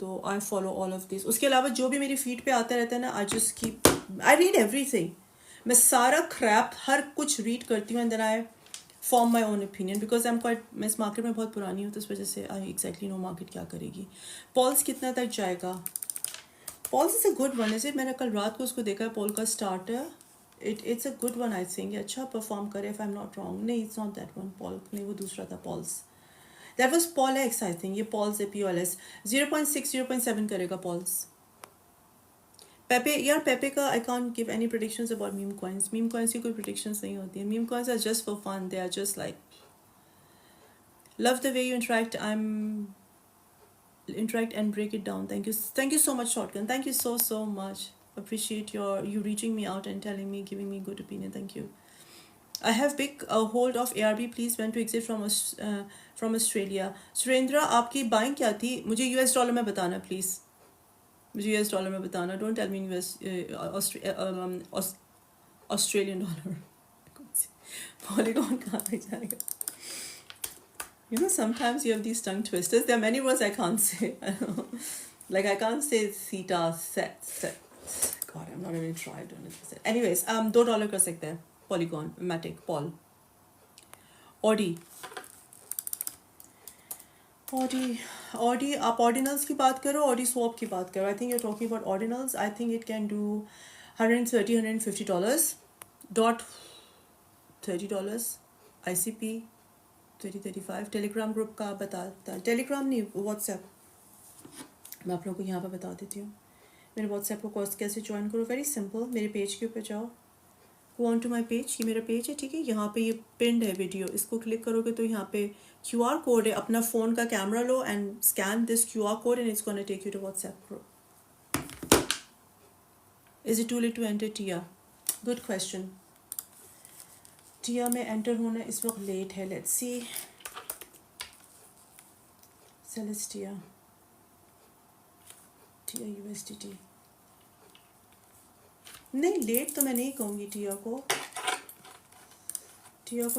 तो I follow all of this. उसके अलावा जो भी मेरी फीड पे आता रहता है ना I just keep I read everything. मैं सारा क्रैप हर कुछ रीड करती हूँ and then I form my own opinion because I am quite मैं इस मार्केट में बहुत पुरानी हूँ तो इस वजह से आई एग्जैक्टली नो मार्केट क्या करेगी. पॉल्स कितना तक जाएगा? POLS is a good one. Is it? मैंने कल रात को उसको देखा है. पॉल का starter it's a good one. I think अच्छा परफॉर्म करे if I am not wrong. नहीं it's not that one. POL नहीं वो दूसरा था. POLS That was Paul X, I think. ये Paul's है POLS. 0.6, 0.7 करेगा Paul's. पेपे यार पेपे का I can't give any predictions about meme coins. Meme coins की कोई predictions नहीं होती हैं. Meme coins are just for fun. They are just like love the way you interact. Interact and break it down. Thank you so much, Shotgun. Thank you so much. Appreciate you reaching me out and telling me, giving me good opinion. Thank you. I have big hold of ARB. Please when to exit from Australia. Surendra आपकी buying क्या थी? मुझे US dollar में बताना please. मुझे US dollar में बताना. Don't tell me in Australian dollar. Polygon कहाँ तक जाएगा? You know, sometimes you have these tongue twisters. There are many words I can't say. Like I can't say theta, set. God, I'm not even trying to understand. Anyways, $2 कर सकते हैं. Polygon, Matic, Paul. Audi, आप ordinals की बात करो, Audi swap की बात करो. I think you're talking about ordinals. I think it can do $130, $150. Dot $30. ICP 30-35. Telegram group का बताता है. Telegram नहीं, WhatsApp. मैं आप लोगों को यहाँ पर बता देती हूँ. मेरे WhatsApp को कैसे ज्वाइन करो. Very simple. मेरे पेज के ऊपर जाओ. Go on to my page. ये मेरा पेज है, ठीक है. यहाँ पे ये पिंड है वीडियो. इसको क्लिक करोगे तो यहाँ पे QR कोड है. अपना फ़ोन का कैमरा लो and scan this QR code and it's gonna take you to WhatsApp group. Is it too late to enter TIA? Good question. TIA में एंटर होना इस वक्त लेट है. Let's see. Celestia, TIA USDT. नहीं, late तो मैं नहीं कहूँगी टिया को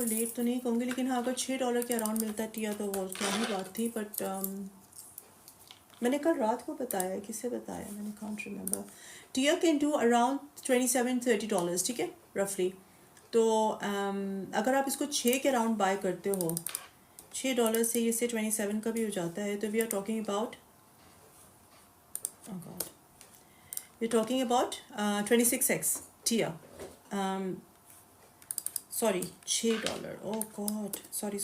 लेट तो नहीं कहूँगी, लेकिन हाँ अगर $6 के अराउंड मिलता है टिया तो वो क्या ही बात थी. बट मैंने कल रात को बताया, किससे बताया मैंने, can't remember. TIA can do around $27-30, ठीक है, रफली. तो अगर आप इसको 6 के अराउंड बाय करते हो, $6 से इससे 27 का भी हो जाता है. तो we are talking about, oh God, we're talking about 26x Tia. Sorry, $6. Oh God, sorry.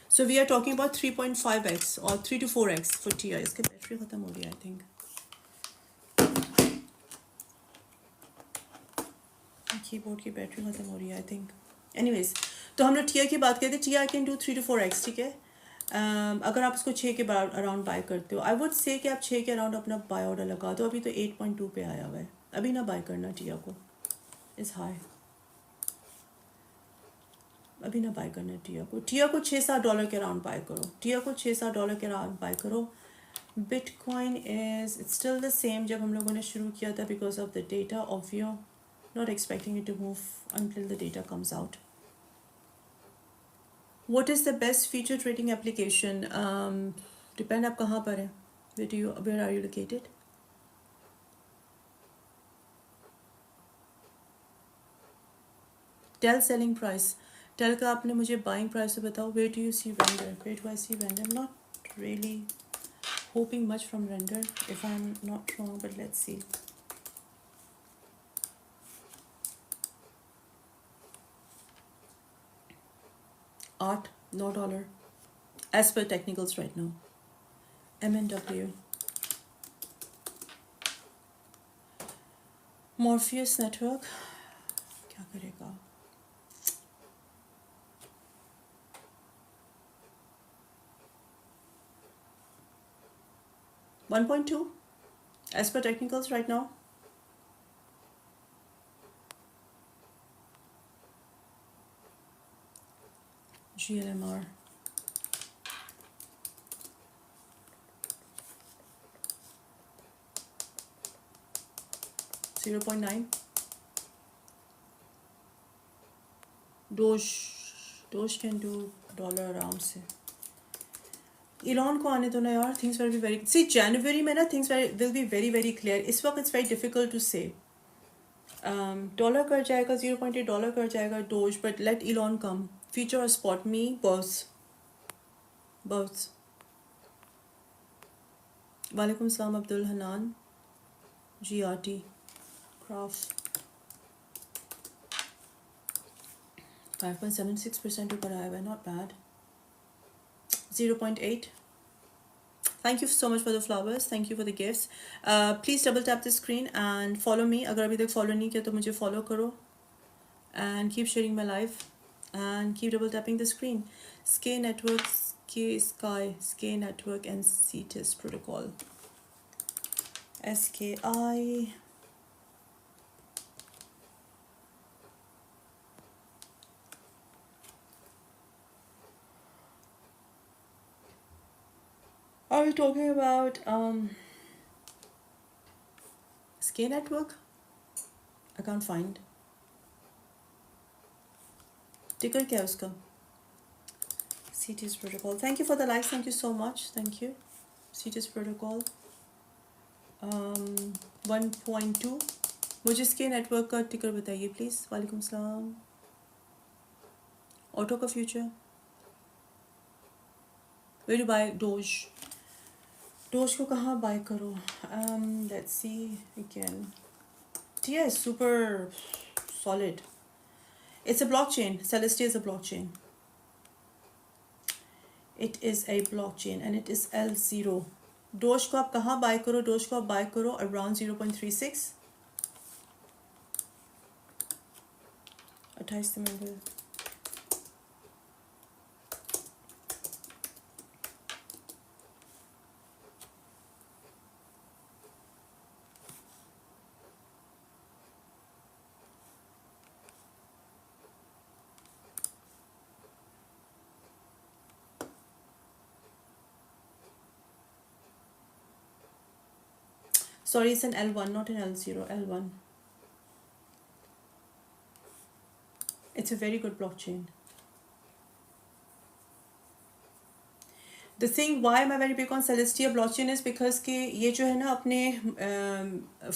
So we are talking about 3.5x or 3 to 4x for Tia. इसके बैटरी ख़त्म हो रही है, I think. कीबोर्ड की बैटरी ख़त्म हो रही है, I think. Anyways, तो हम लोग टिया की बात करते हैं. टिया कैन डू 3 to 4x, ठीक है. अगर आप इसको 6 के अराउंड बाय करते हो, आई वुड से कि आप 6 के अराउंड अपना बाय ऑर्डर लगा दो. अभी तो 8.2 पे आया हुआ है. अभी ना बाय करना टिया को, इज़ हाई. अभी ना बाय करना टिया को. $6-7 के अराउंड बाय करो. टिया को $6-7 के अराउंड बाय करो. Bitcoin is it's still the same जब हम लोगों ने शुरू किया था, because of the data of you not expecting it to move until the data comes out. What is the best feature trading application? Depend आप कहाँ पर हैं. Where are you located? Tell selling price. Tell का आपने मुझे buying price से बताओ. Where do you see render? Where do I see render? I'm not really hoping much from render, if I'm not wrong, but let's see. Art, no dollar. As per technicals right now. MNW. Morpheus network. क्या करेगा? $1.2 as per technicals right now. GLMR. $0.9. Doge can do dollar around से. Elon को आने दो ना यार. Things will be very. See, January में ना things will be very very clear. इस वक्त it's very difficult to say. Dollar कर जाएगा, $0.8 कर जाएगा Doge, but let Elon come. Future or spot? Me, both. वालेकुम सलाम अब्दुल हनान. GRT Craft 5.76% ऊपर आया हुआ है. Not bad. 0.8. Thank you so much for the flowers. Thank you for the gifts. Please double tap the screen and follow me. अगर अभी तक follow नहीं किया तो मुझे follow करो. And keep sharing my live. And keep double tapping the screen. Sky Network, Sky Network and CTIS protocol. SKI. Are we talking about Scale Network? I can't find. Ticker क्या है उसका? CTS protocol. Thank you for the likes. Thank you so much. Thank you. CTS protocol. 1.2. मुझे इसके network का टिकर बताइए please. वालेकुम सलाम. ऑटो का future. Where to buy Doge? Doge को कहाँ buy करो? Let's see again. TIA is super solid. It's a blockchain. Celestia is a blockchain. It is a blockchain and it is L0. Doge को आप कहाँ buy करो? Doge को आप buy करो around 0.36. 28 November. Sorry, it's an L1, not an L0. L1. It's a very good blockchain. The thing why am I very big on Celestia blockchain is because कि ये जो है ना अपने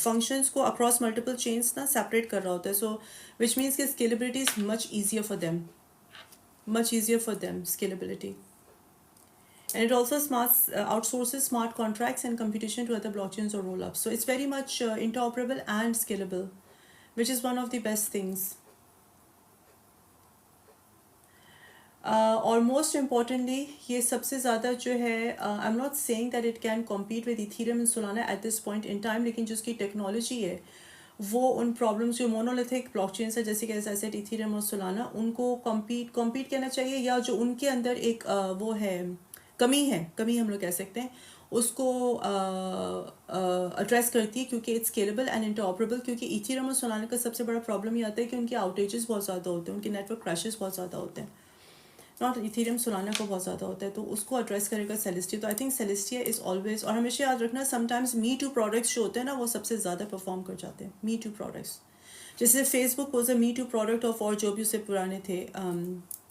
functions को across multiple chains ना separate कर रहा होता है. So which means कि scalability is much easier for them. Much easier for them, scalability. And it also outsources smart contracts and computation to other blockchains or roll-ups. So it's very much interoperable and scalable, which is one of the best things. और most importantly ये सबसे ज़्यादा जो है आई am not saying that it can compete with Ethereum and Solana at this point in time, लेकिन जो उसकी technology है वो उन प्रॉब्लम्स जो मोनोलिथिक ब्लॉकचेन्स है जैसे कि एज आई सेड इथीरियम और सोलाना उनको कॉम्पीट कहना चाहिए, या जो उनके अंदर एक वो है कमी हम लोग कह सकते हैं उसको एड्रेस करती है, क्योंकि इट्स स्केलेबल एंड इंटरऑपरेबल. क्योंकि इथीरियम और सोलाना का सबसे बड़ा प्रॉब्लम ये आता है कि उनके आउटेजेस बहुत ज़्यादा होते हैं, उनके नेटवर्क क्रैशेस बहुत ज़्यादा होते हैं. नॉट इथीरियम सोलाना को बहुत ज़्यादा होता है, तो उसको एड्रेस करेगा सेलेस्टिया. तो I think Celestia is always, और हमेशा याद रखना समटाइम्स मी टू प्रोडक्ट्स जो होते हैं ना वो सबसे ज़्यादा परफॉर्म कर जाते हैं. मी टू प्रोडक्ट्स जैसे Facebook was a me too product of, और जो भी उससे पुराने थे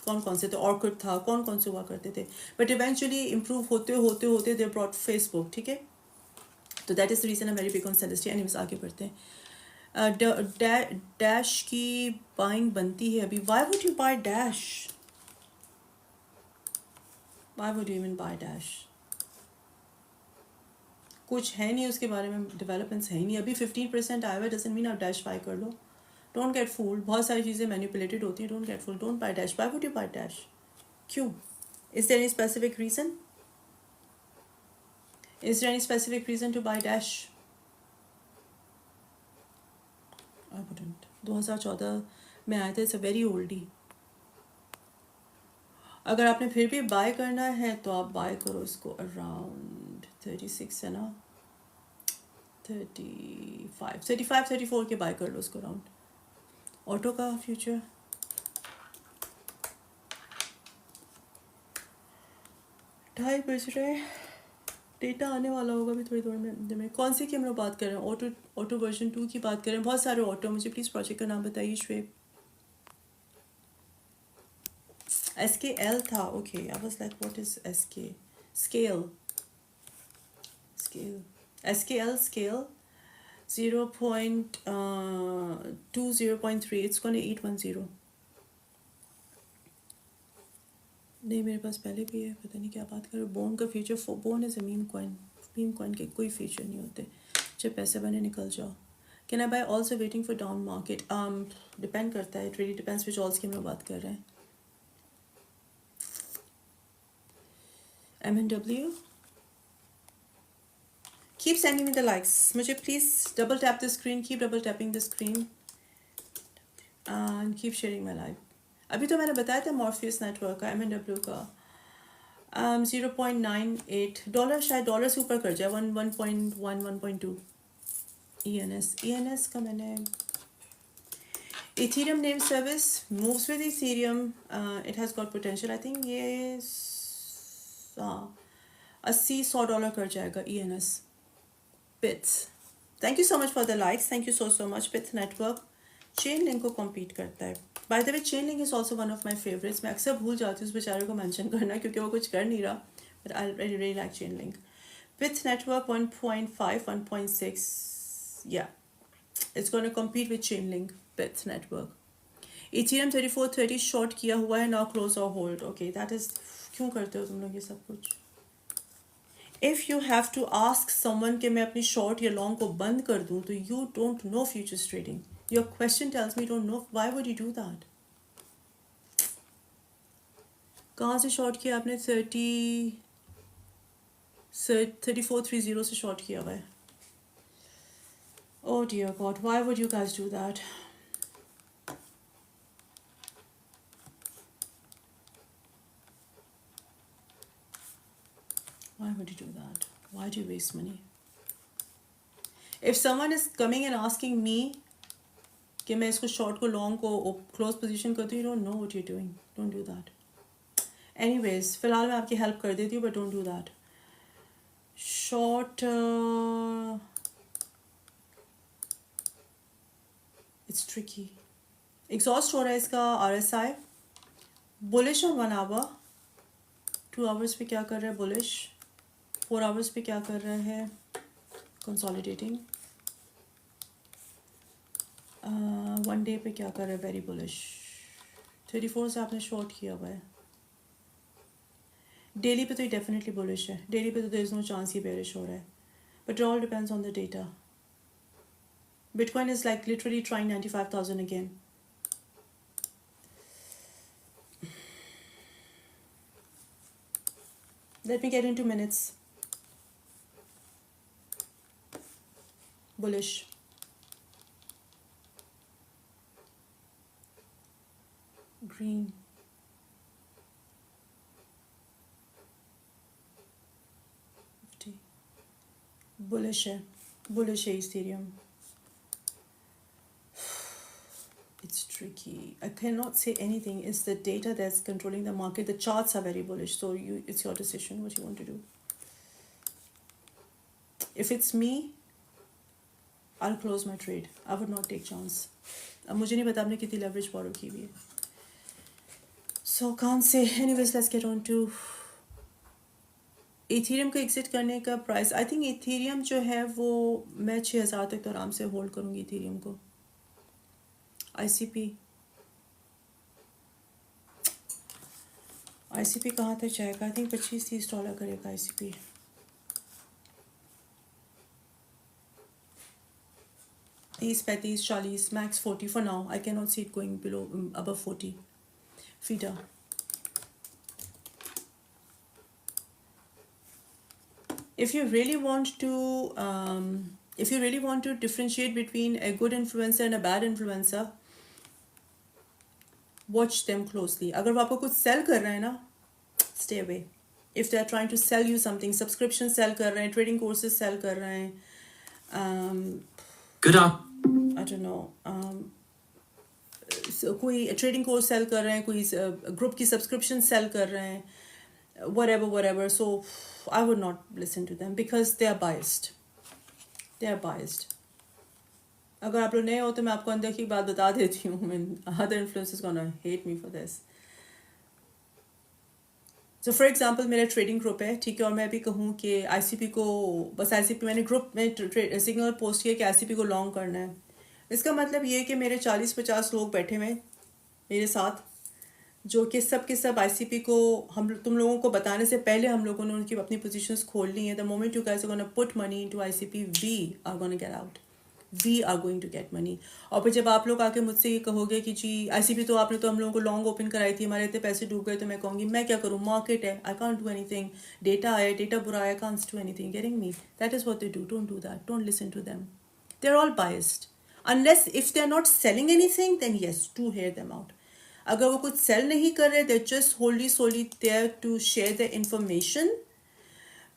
कौन कौन से थे, ऑर्कुड था, कौन कौन से हुआ करते थे, बट इवेंचुअली इम्प्रूव होते होते होते दे ब्रॉट फेसबुक. ठीक है, तो that is the reason I very big on Celestia. Anyways आगे बढ़ते हैं. डैश की बाइंग बनती है अभी. Why would you buy dash? Why would you even buy Dash? कुछ है नहीं उसके बारे में, डेवलपमेंट्स है ही नहीं. अभी 15% आया हुआ है, डजंट मीन आप डैश बाय कर लो. Don't get fooled. बहुत सारी चीज़ें मैनिपुलेटेड होती हैं. Don't get fooled. Don't buy Dash. Why would you buy Dash? क्यों? Is there any specific reason? Is there any specific reason to buy Dash? I wouldn't. 2014 में आया था. It's a very oldie. अगर आपने फिर भी बाय करना है तो आप बाय करो इसको अराउंड 36 है ना, 34 के बाय कर लो उसको अराउंड. ऑटो का फ्यूचर. ढाई बज रहे. डेटा आने वाला होगा भी थोड़ी देर में. कौन सी की हम लोग बात कर रहे हैं? ऑटो वर्जन 2 की बात कर रहे हैं. बहुत सारे ऑटो. मुझे प्लीज़ प्रोजेक्ट का नाम बताइए. श्वेब. SKL था. Okay, I was like what is SK? Scale. SKL scale 0.20.3. It's gonna 810. नहीं, मेरे पास पहले भी है. पता नहीं क्या बात कर रहे हो. बोन का future. Bone is a meme coin. Meme coin के कोई फ्यूचर नहीं होते. जब पैसे बने निकल जाओ. Can I buy also waiting for down market? Depend करता है. It really depends which alts की हम लोग बात कर रहे हैं. MNW. Keep sending me the likes. मुझे please double tap the screen. Keep double tapping the screen. And keep sharing my live. अभी तो मैंने बताया था Morpheus नेटवर्क का, MNW का $0.98. शायद डॉलर से ऊपर कर जाए. 1.2. ENS का मैंने Ethereum name service moves with Ethereum. It has got potential. I think ये $80-100 कर जाएगा ENS Bits. Thank you so much for the likes. Thank you so much. Bits Network Chainlink को compete करता है. By the way, Chainlink is also one of my favorites. मैं अक्सर भूल जाती हूँ उस बेचारे को mention करना क्योंकि वो कुछ कर नहीं रहा. But I really like Chainlink. Bits Network 1.5, 1.6. Yeah, it's going to compete with Chainlink. Bits Network. Ethereum 3430 short किया हुआ है. Now close or hold. Okay, that is क्यों करते हो तुम लोग ये सब कुछ? If you have to ask someone कि मैं अपनी short या long को बंद कर दूँ तो you don't know futures trading. Your question tells me you don't know. Why would you do that? कहाँ से short किया आपने? 3430 से short किया हुआ है. Oh dear God, why would you guys do that? Why would you do that? Why do you waste money? If someone is coming and asking me कि मैं इसको short को long को close position करती हूँ, you don't know what you're doing. Don't do that. Anyways, फिलहाल मैं आपकी help कर देती हूँ, but don't do that. Short, it's tricky. Exhaust हो रहा है इसका RSI. Bullish on 1 hour. 2 hours पे क्या कर रहा है bullish? 4 hours पे क्या कर रहा है? Consolidating. 1 day पे क्या कर रहा है? Very bullish. 34 से आपने short किया हुआ है. Daily पे तो ये definitely bullish है. Daily पे तो there is no chance ये bearish हो रहा है. But it all depends on the data. Bitcoin is like literally trying 95,000 again. Let me get into minutes. Bullish. Green. Bullish है. Bullish है Ethereum. It's tricky. I cannot say anything. It's the data that's controlling the market. The charts are very bullish. So it's your decision what you want to do. If it's me, I'll close my trade. I would not take chance. अब मुझे नहीं पता आपने कितनी leverage borrow की हुई है. So can't say. Anyways, let's get on to Ethereum को exit करने का price. I think Ethereum जो है वो मैं 6,000 तक तो आराम से hold करूँगी Ethereum को. ICP कहाँ तक जाएगा? I think $25-30 करेगा ICP. $30, $35, $40, max 40 for now. I cannot see it going below above 40. FIDA. If you really want to differentiate between a good influencer and a bad influencer, watch them closely. अगर वो आपको कुछ sell कर रहे हैं ना, stay away. If they are trying to sell you something, subscription sell कर रहे हैं, trading courses sell कर रहे हैं, I don't know, कोई trading course sell कर रहे हैं, कोई group की subscription sell कर रहे हैं, whatever. So I would not listen to them because they are biased. अगर आप लोग नए हो तो मैं आपको अंदर की बात बता देती हूँ. Other influencers gonna hate me for this. So for example मेरा trading group है, ठीक है, और मैं भी कहूँ कि ICP को बस ICP मैंने group में सिग्नल पोस्ट किया कि ICP को लॉन्ग करना है. इसका मतलब ये है कि मेरे 40-50 लोग बैठे हुए मेरे साथ जो कि सब के सब ICP को तुम लोगों को बताने से पहले हम लोगों ने उनकी अपनी पोजीशंस खोल ली हैं. The moment you guys are gonna put money into ICP, we are gonna get out. We are going to get money. और फिर जब आप लोग आके मुझसे ये कहोगे कि जी ICP तो आपने तो हम लोगों को लॉन्ग ओपन कराई थी, हमारे इतने पैसे डूब गए, तो मैं कहूँगी मैं क्या करूँ, मार्केट है, I can't do anything. Data आया, डेटा बुरा आया, I can't do anything. Getting me? That is what they do. Don't do that. Don't listen to them. They're all biased. Unless if they're not selling anything, then yes, do hear them out. अगर वो कुछ cell नहीं कर रहे, they're just solely there to share the information,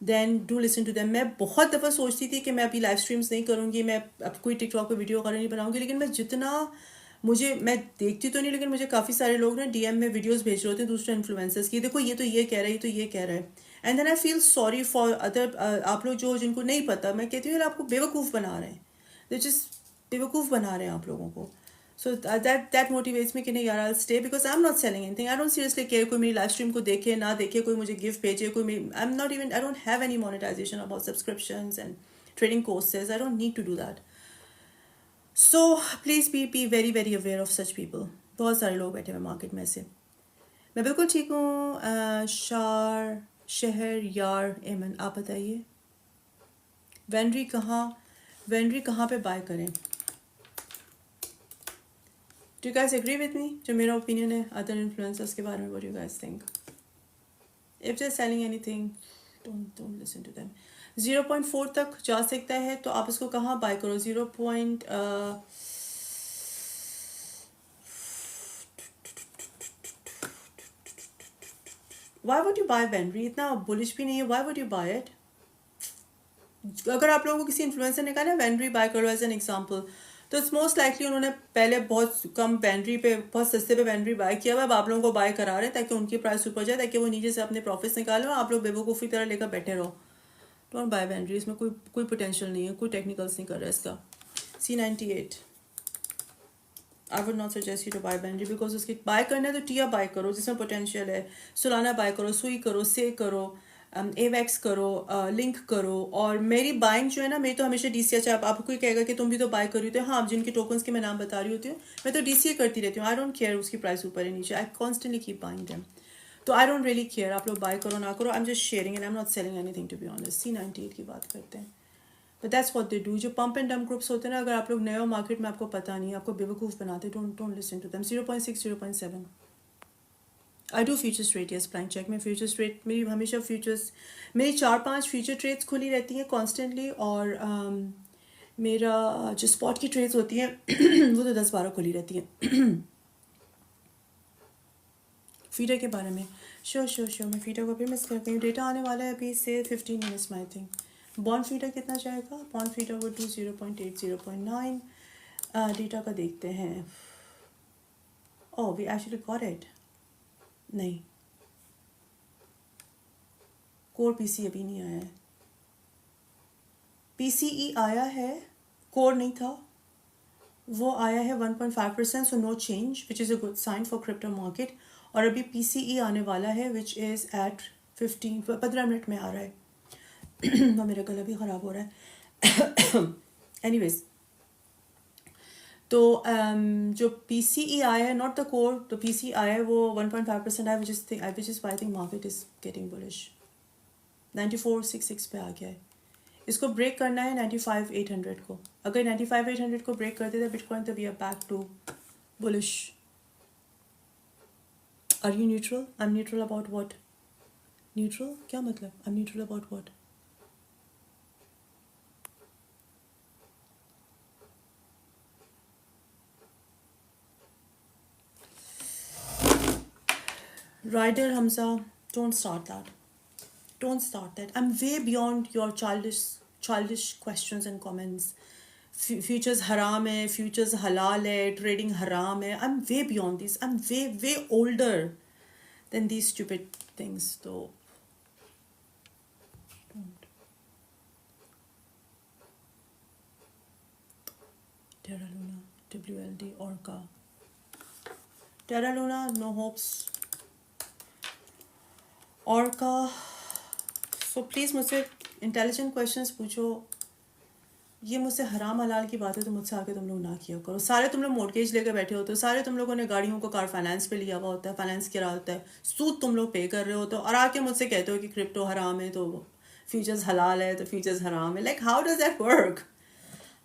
then do listen to them. मैं बहुत दफ़ा सोचती थी कि मैं अभी लाइव स्ट्रीम्स नहीं करूँगी, मैं अब कोई टिकटॉक पे वीडियो वगैरह नहीं बनाऊँगी, लेकिन मैं मैं देखती तो नहीं, लेकिन मुझे काफ़ी सारे लोग ना DM में वीडियोस भेज रहे होते हैं दूसरे इन्फ्लुएंसर्स की, देखो ये तो ये कह रहा है, ये तो ये कह रहा है, and then I feel sorry for other, आप लोग जो जिनको नहीं पता, मैं कहती हूँ यार आपको बेवकूफ़ बना रहे हैं, दे जस्ट बेवकूफ़ बना रहे हैं आप लोगों को. सो दैट मोटिवेट्स मी कि नहीं यार, I stay because I am not selling anything. I don't seriously care कोई मेरी लाइव स्ट्रीम को देखे ना देखे, कोई मुझे गिफ्ट भेजे, कोई मेरी, I am not even, I don't have any monetization about subscriptions and trading courses. I don't need to do that. So please be very very aware of such people. बहुत सारे लोग बैठे हुए मार्केट में से. मैं बिल्कुल ठीक हूँ. शहर यार एमन, आप बताइए वेंड्री कहाँ पे बाय करें? Do you guys agree with me? जो मेरा ओपिनियन है अदर इन्फ्लुएंसर्स के बारे में, what do you guys think? If they selling anything, don't listen to them. 0.4 तक जा सकता है तो आप इसको कहाँ बाय करो? 0. Why would you buy Benry? इतना बुलिश भी नहीं है. Why would you buy it? अगर आप लोगों को किसी इन्फ्लुएंसर ने कहा ना वेंड्री बाय करो एज एन एग्जाम्पल, तो इट्स मोस्ट लाइकली उन्होंने पहले बहुत कम वेंड्री पे, बहुत सस्ते पे वेंड्री बाय किया हुआ, अब आप लोगों को बाय करा रहे हैं ताकि उनकी प्राइस ऊपर जाए, ताकि वो नीचे से अपने प्रॉफिट्स निकालें और आप लोग बेवकूफ़ी तरह लेकर बैठे रहो. डोंट बाय वेंड्री. इसमें कोई पोटेंशियल नहीं है, कोई टेक्निकल्स नहीं कर रहा है इसका. C98, I would not suggest you to buy वेंड्री बिकॉज उसकी बाय करना है तो टिया बाय करो जिसमें पोटेंशियल है. सोलाना बाय करो, सुई करो, से करो, एवैक्स करो, लिंक करो. और मेरी बाइंग जो है ना, मेरी तो हमेशा DCA. आपको ही कहेगा कि तुम भी तो बाय कर रही होती हो. हाँ, जिनके टोकन्स के मैं नाम बता रही होती हूँ, मैं तो DCA करती रहती हूँ. आई डोंट केयर उसकी प्राइस ऊपर है नीचे. आई कॉन्स्टेंटली कीप बाइंग देम. तो आई डोंट रियली केयर आप लोग बाय करो ना करो. I am just sharing and I am not selling anything to be honest. C98 की बात करते हैं. But that's what they do. जो पंप एंड डंप ग्रुप्स होते हैं ना, अगर आप लोग नए हो मार्केट में, आपको पता नहीं है, आपको बेवकूफ़ बनाते, don't listen to them. 0.6, 0.7. I do futures trade, yes blind check में फ्यूचर्स ट्रेड. मेरी हमेशा फ्यूचर्स, मेरी 4-5 फ्यूचर ट्रेड्स खुली रहती हैं कॉन्स्टेंटली. और मेरा जो स्पॉट की ट्रेड्स होती हैं वो तो 10-12 खुली रहती हैं. फीडर के बारे में श्योर मैं फीडर को भी मिस करती हूँ. डेटा आने वाला है अभी से 15 मिनट्स में आई थिंक. बॉन्ड फीडर कितना जाएगा? बॉन्ड फीडर वो 0.8, 0.9. डेटा का देखते हैं. ओह, वी एक्चुअली गॉट इट. नहीं, कोर पीसी अभी नहीं आया है. PCE आया है, कोर नहीं था. वो आया है 1.5%, so no change, which is a good sign for crypto market. और अभी PCE आने वाला है विच इज़ एट 15 मिनट में आ रहा है. तो मेरा गला भी ख़राब हो रहा है. एनीवेज, तो जो PCE आया है, नॉट द कोर, तो PCE आया है वो 1.5% आया, which is I think market is getting bullish. 9466 पे आ गया है. इसको ब्रेक करना है 95,800 को. अगर 95,800 को ब्रेक कर देता बिटकॉइन, तो we are back to bullish. Are you neutral? I am neutral about what? Neutral क्या मतलब? I am neutral about what? Ryder Hamza, don't start that. Don't start that. I'm way beyond your childish questions and comments. Futures haram hai, futures halal hai, trading haram hai. I'm way beyond this. I'm way older than these stupid things. So don't. Terra Luna, WLD, Orca. Terra Luna, no hopes. Orca. So please मुझसे intelligent questions पूछो. ये मुझसे हराम हलाल की बात है तो मुझसे आके तुम लोग ना किया करो. सारे तुम लोग मोर्गेज लेकर बैठे होते हो, सारे तुम लोगों ने गाड़ियों को कार फाइनेंस पे लिया हुआ होता है, फाइनेंस करा होता है, सूद तुम लोग पे कर रहे होते हो, और आके मुझसे कहते हो कि क्रिप्टो हराम है तो फ्यूचर्स हलाल है तो फ्यूचर्स हराम है. Like how does that work?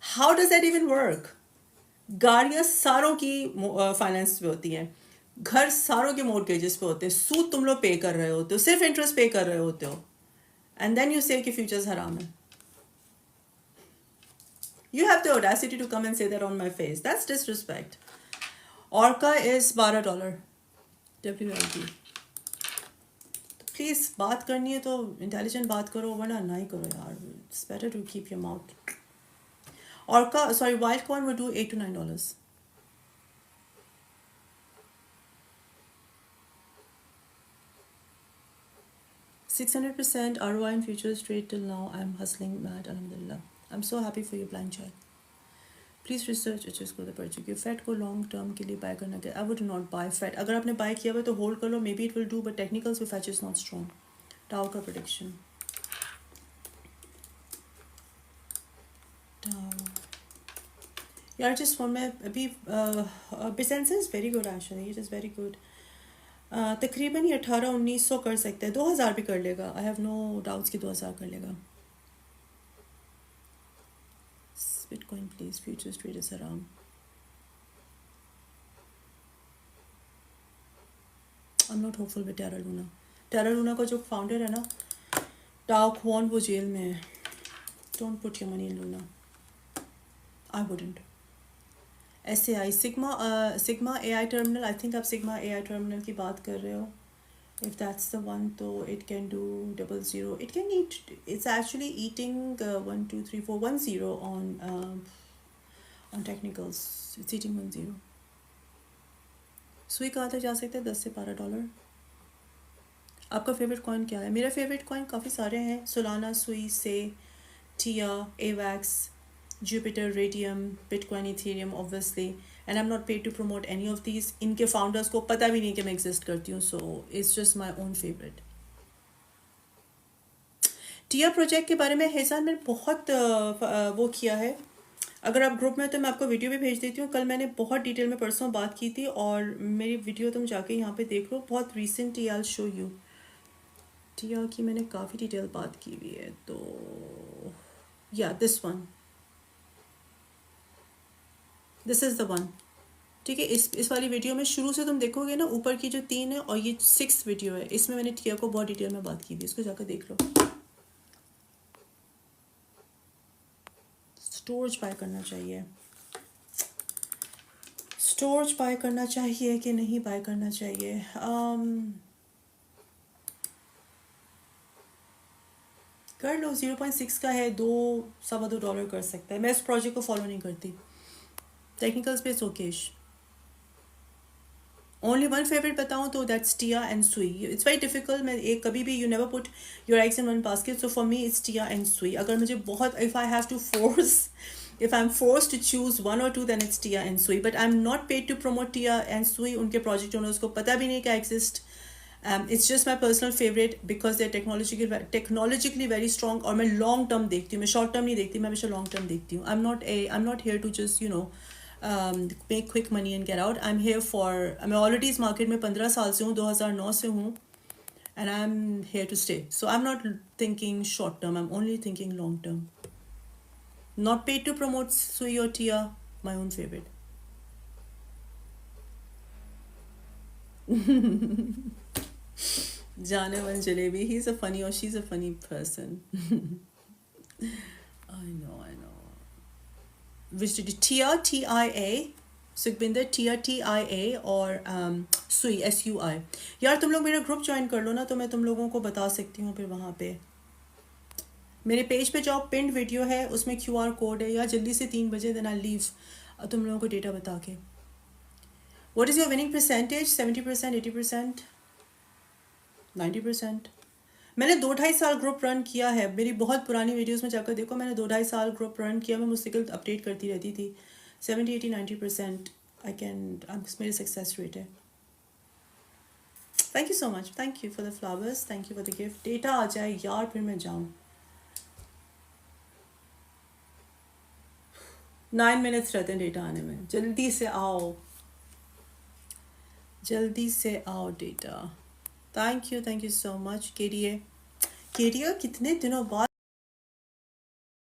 How does that even work? गाड़ियाँ सारों की फाइनेंस पे होती हैं, घर सारों के मोर्गेजेस पे होते हैं, सूद तुम लोग पे कर रहे होते हो, सिर्फ इंटरेस्ट पे कर रहे होते हो. And then you say कि futures haram hai. You have the audacity to come and say that on my face. That's disrespect. Orca is $12. WLD. Please, बात करनी है तो इंटेलिजेंट बात करो, वरना ना ही करो यार. It's better to keep your mouth. Orca, sorry, Wildcoin would do $8 to $9. 600% ROI in futures trade till now. I'm hustling mad, alhamdulillah. I'm so happy for you, blind child. Please research अच्छे इसको तो पढ़ चुकी है. Fate को long term के लिए buy करना क्या? I would not buy FET. अगर आपने बाय किया हुआ तो होल्ड कर लो, maybe it will do, but technicals में fetch is not strong. Tao का प्रोडिक्शन. टाओ यार जिस फोन में अभी बिसेंस is very good actually, it is very good. तकरीबन ये 1800-1900 कर सकते हैं. 2000 भी कर लेगा. आई हैव नो डाउट्स कि 2000 कर लेगा. Bitcoin please, futures trade is around. I'm not hopeful with Terra Luna. Terra Luna का जो फाउंडर है ना, Tao Kwon, वो जेल में है. Don't put your money in Luna. I wouldn't. SAI Sigma AI terminal. I think आप Sigma AI terminal की बात कर रहे हो. If that's the one, तो it can do 00. It can eat. It's actually eating 1, 2, 3, 4, 1 0 on technicals. It's eating 1 0. सुई कहाँ तक जा सकते हैं? $10 से $12. आपका फेवरेट कॉइन क्या है? मेरा फेवरेट कॉइन काफ़ी सारे हैं. Solana, Sui, Sei, Tia, Avax, Jupiter, Raydium, bitcoin, Ethereum obviously. And I am not paid to promote any of these. इनके फाउंडर्स को पता भी नहीं कि मैं एग्जिस्ट करती हूँ. So it's just my own favourite. Tia project के बारे में हेजान मैंने बहुत वो किया है. अगर आप ग्रुप में तो मैं आपको वीडियो भी भेज देती हूँ. कल मैंने बहुत डिटेल में परसों बात की थी और मेरी वीडियो तुम जाके यहाँ पे देख लो. बहुत recent Tiya I show you. टिया की मैंने काफ़ी डिटेल बात की हुई है. तो या this one, this is the one. ठीक है. इस वाली वीडियो में शुरू से तुम देखोगे ना, ऊपर की जो 3 है और ये 6 वीडियो है, इसमें मैंने टिया को बहुत डिटेल में बात की थी. इसको जाकर देख लो. स्टोरेज बाय करना चाहिए. स्टोरेज बाय करना चाहिए कि नहीं बाय करना चाहिए? कर लो. 0.6 का है. $2 कर सकता है. मैं इस प्रोजेक्ट को फॉलो नहीं करती. टेक्निकल्स पे ओकेश. ओनली वन फेवरेट बताऊँ तो that's Tia and Sui. It's very difficult. मैं एक कभी भी, you never put your eggs in one basket. So for me it's Tia and Sui. अगर मुझे बहुत, if I have to force, if I'm forced to choose 1 or 2, then it's Tia and Sui. But I'm not paid to promote Tia and Sui. उनके project owners को पता भी नहीं क्या exist. It's just my personal favorite because they're technologically very strong. और मैं long term देखती हूँ. मैं short term नहीं देखती. मैं हमेशा long term देखती हूँ. I'm not here to just make quick money and get out. I'm here for, मैं already इस market में 15 साल से हूँ. 2009 से हूँ. And I'm here to stay. So I'm not thinking short term. I'm only thinking long term. Not paid to promote Sui or Tia, my own favorite. Janavan Jalebi, he's a funny, or she's a funny person. I know. Which did you? Tia, T-I-A, Sukhbinder, Tia, T-I-A, और Sui, S-U-I. यार तुम लोग मेरा group join कर लो ना, तो मैं तुम लोगों को बता सकती हूँ फिर वहाँ पे. मेरे पेज पे जो पिंड वीडियो है उसमें QR कोड है. या जल्दी से 3 बजे देन आई लीव तुम लोगों को डेटा बता के. What is your winning percentage? 70%, 80%, 90%. मैंने 2-2.5 साल ग्रुप रन किया है. मेरी बहुत पुरानी वीडियोस में जाकर देखो. मैंने 2-2.5 साल ग्रुप रन किया. मैं मुस्तकिल अपडेट करती रहती थी. 70, 80, 90% मेरी सक्सेस रेट है. Thank you so much. Thank you for the flowers. Thank you for the gift. Data आ जाए यार फिर मैं जाऊँ. 9 मिनट्स रहते हैं डेटा आने में. जल्दी से आओ data. Thank you so much. Kedia कितने दिनों बाद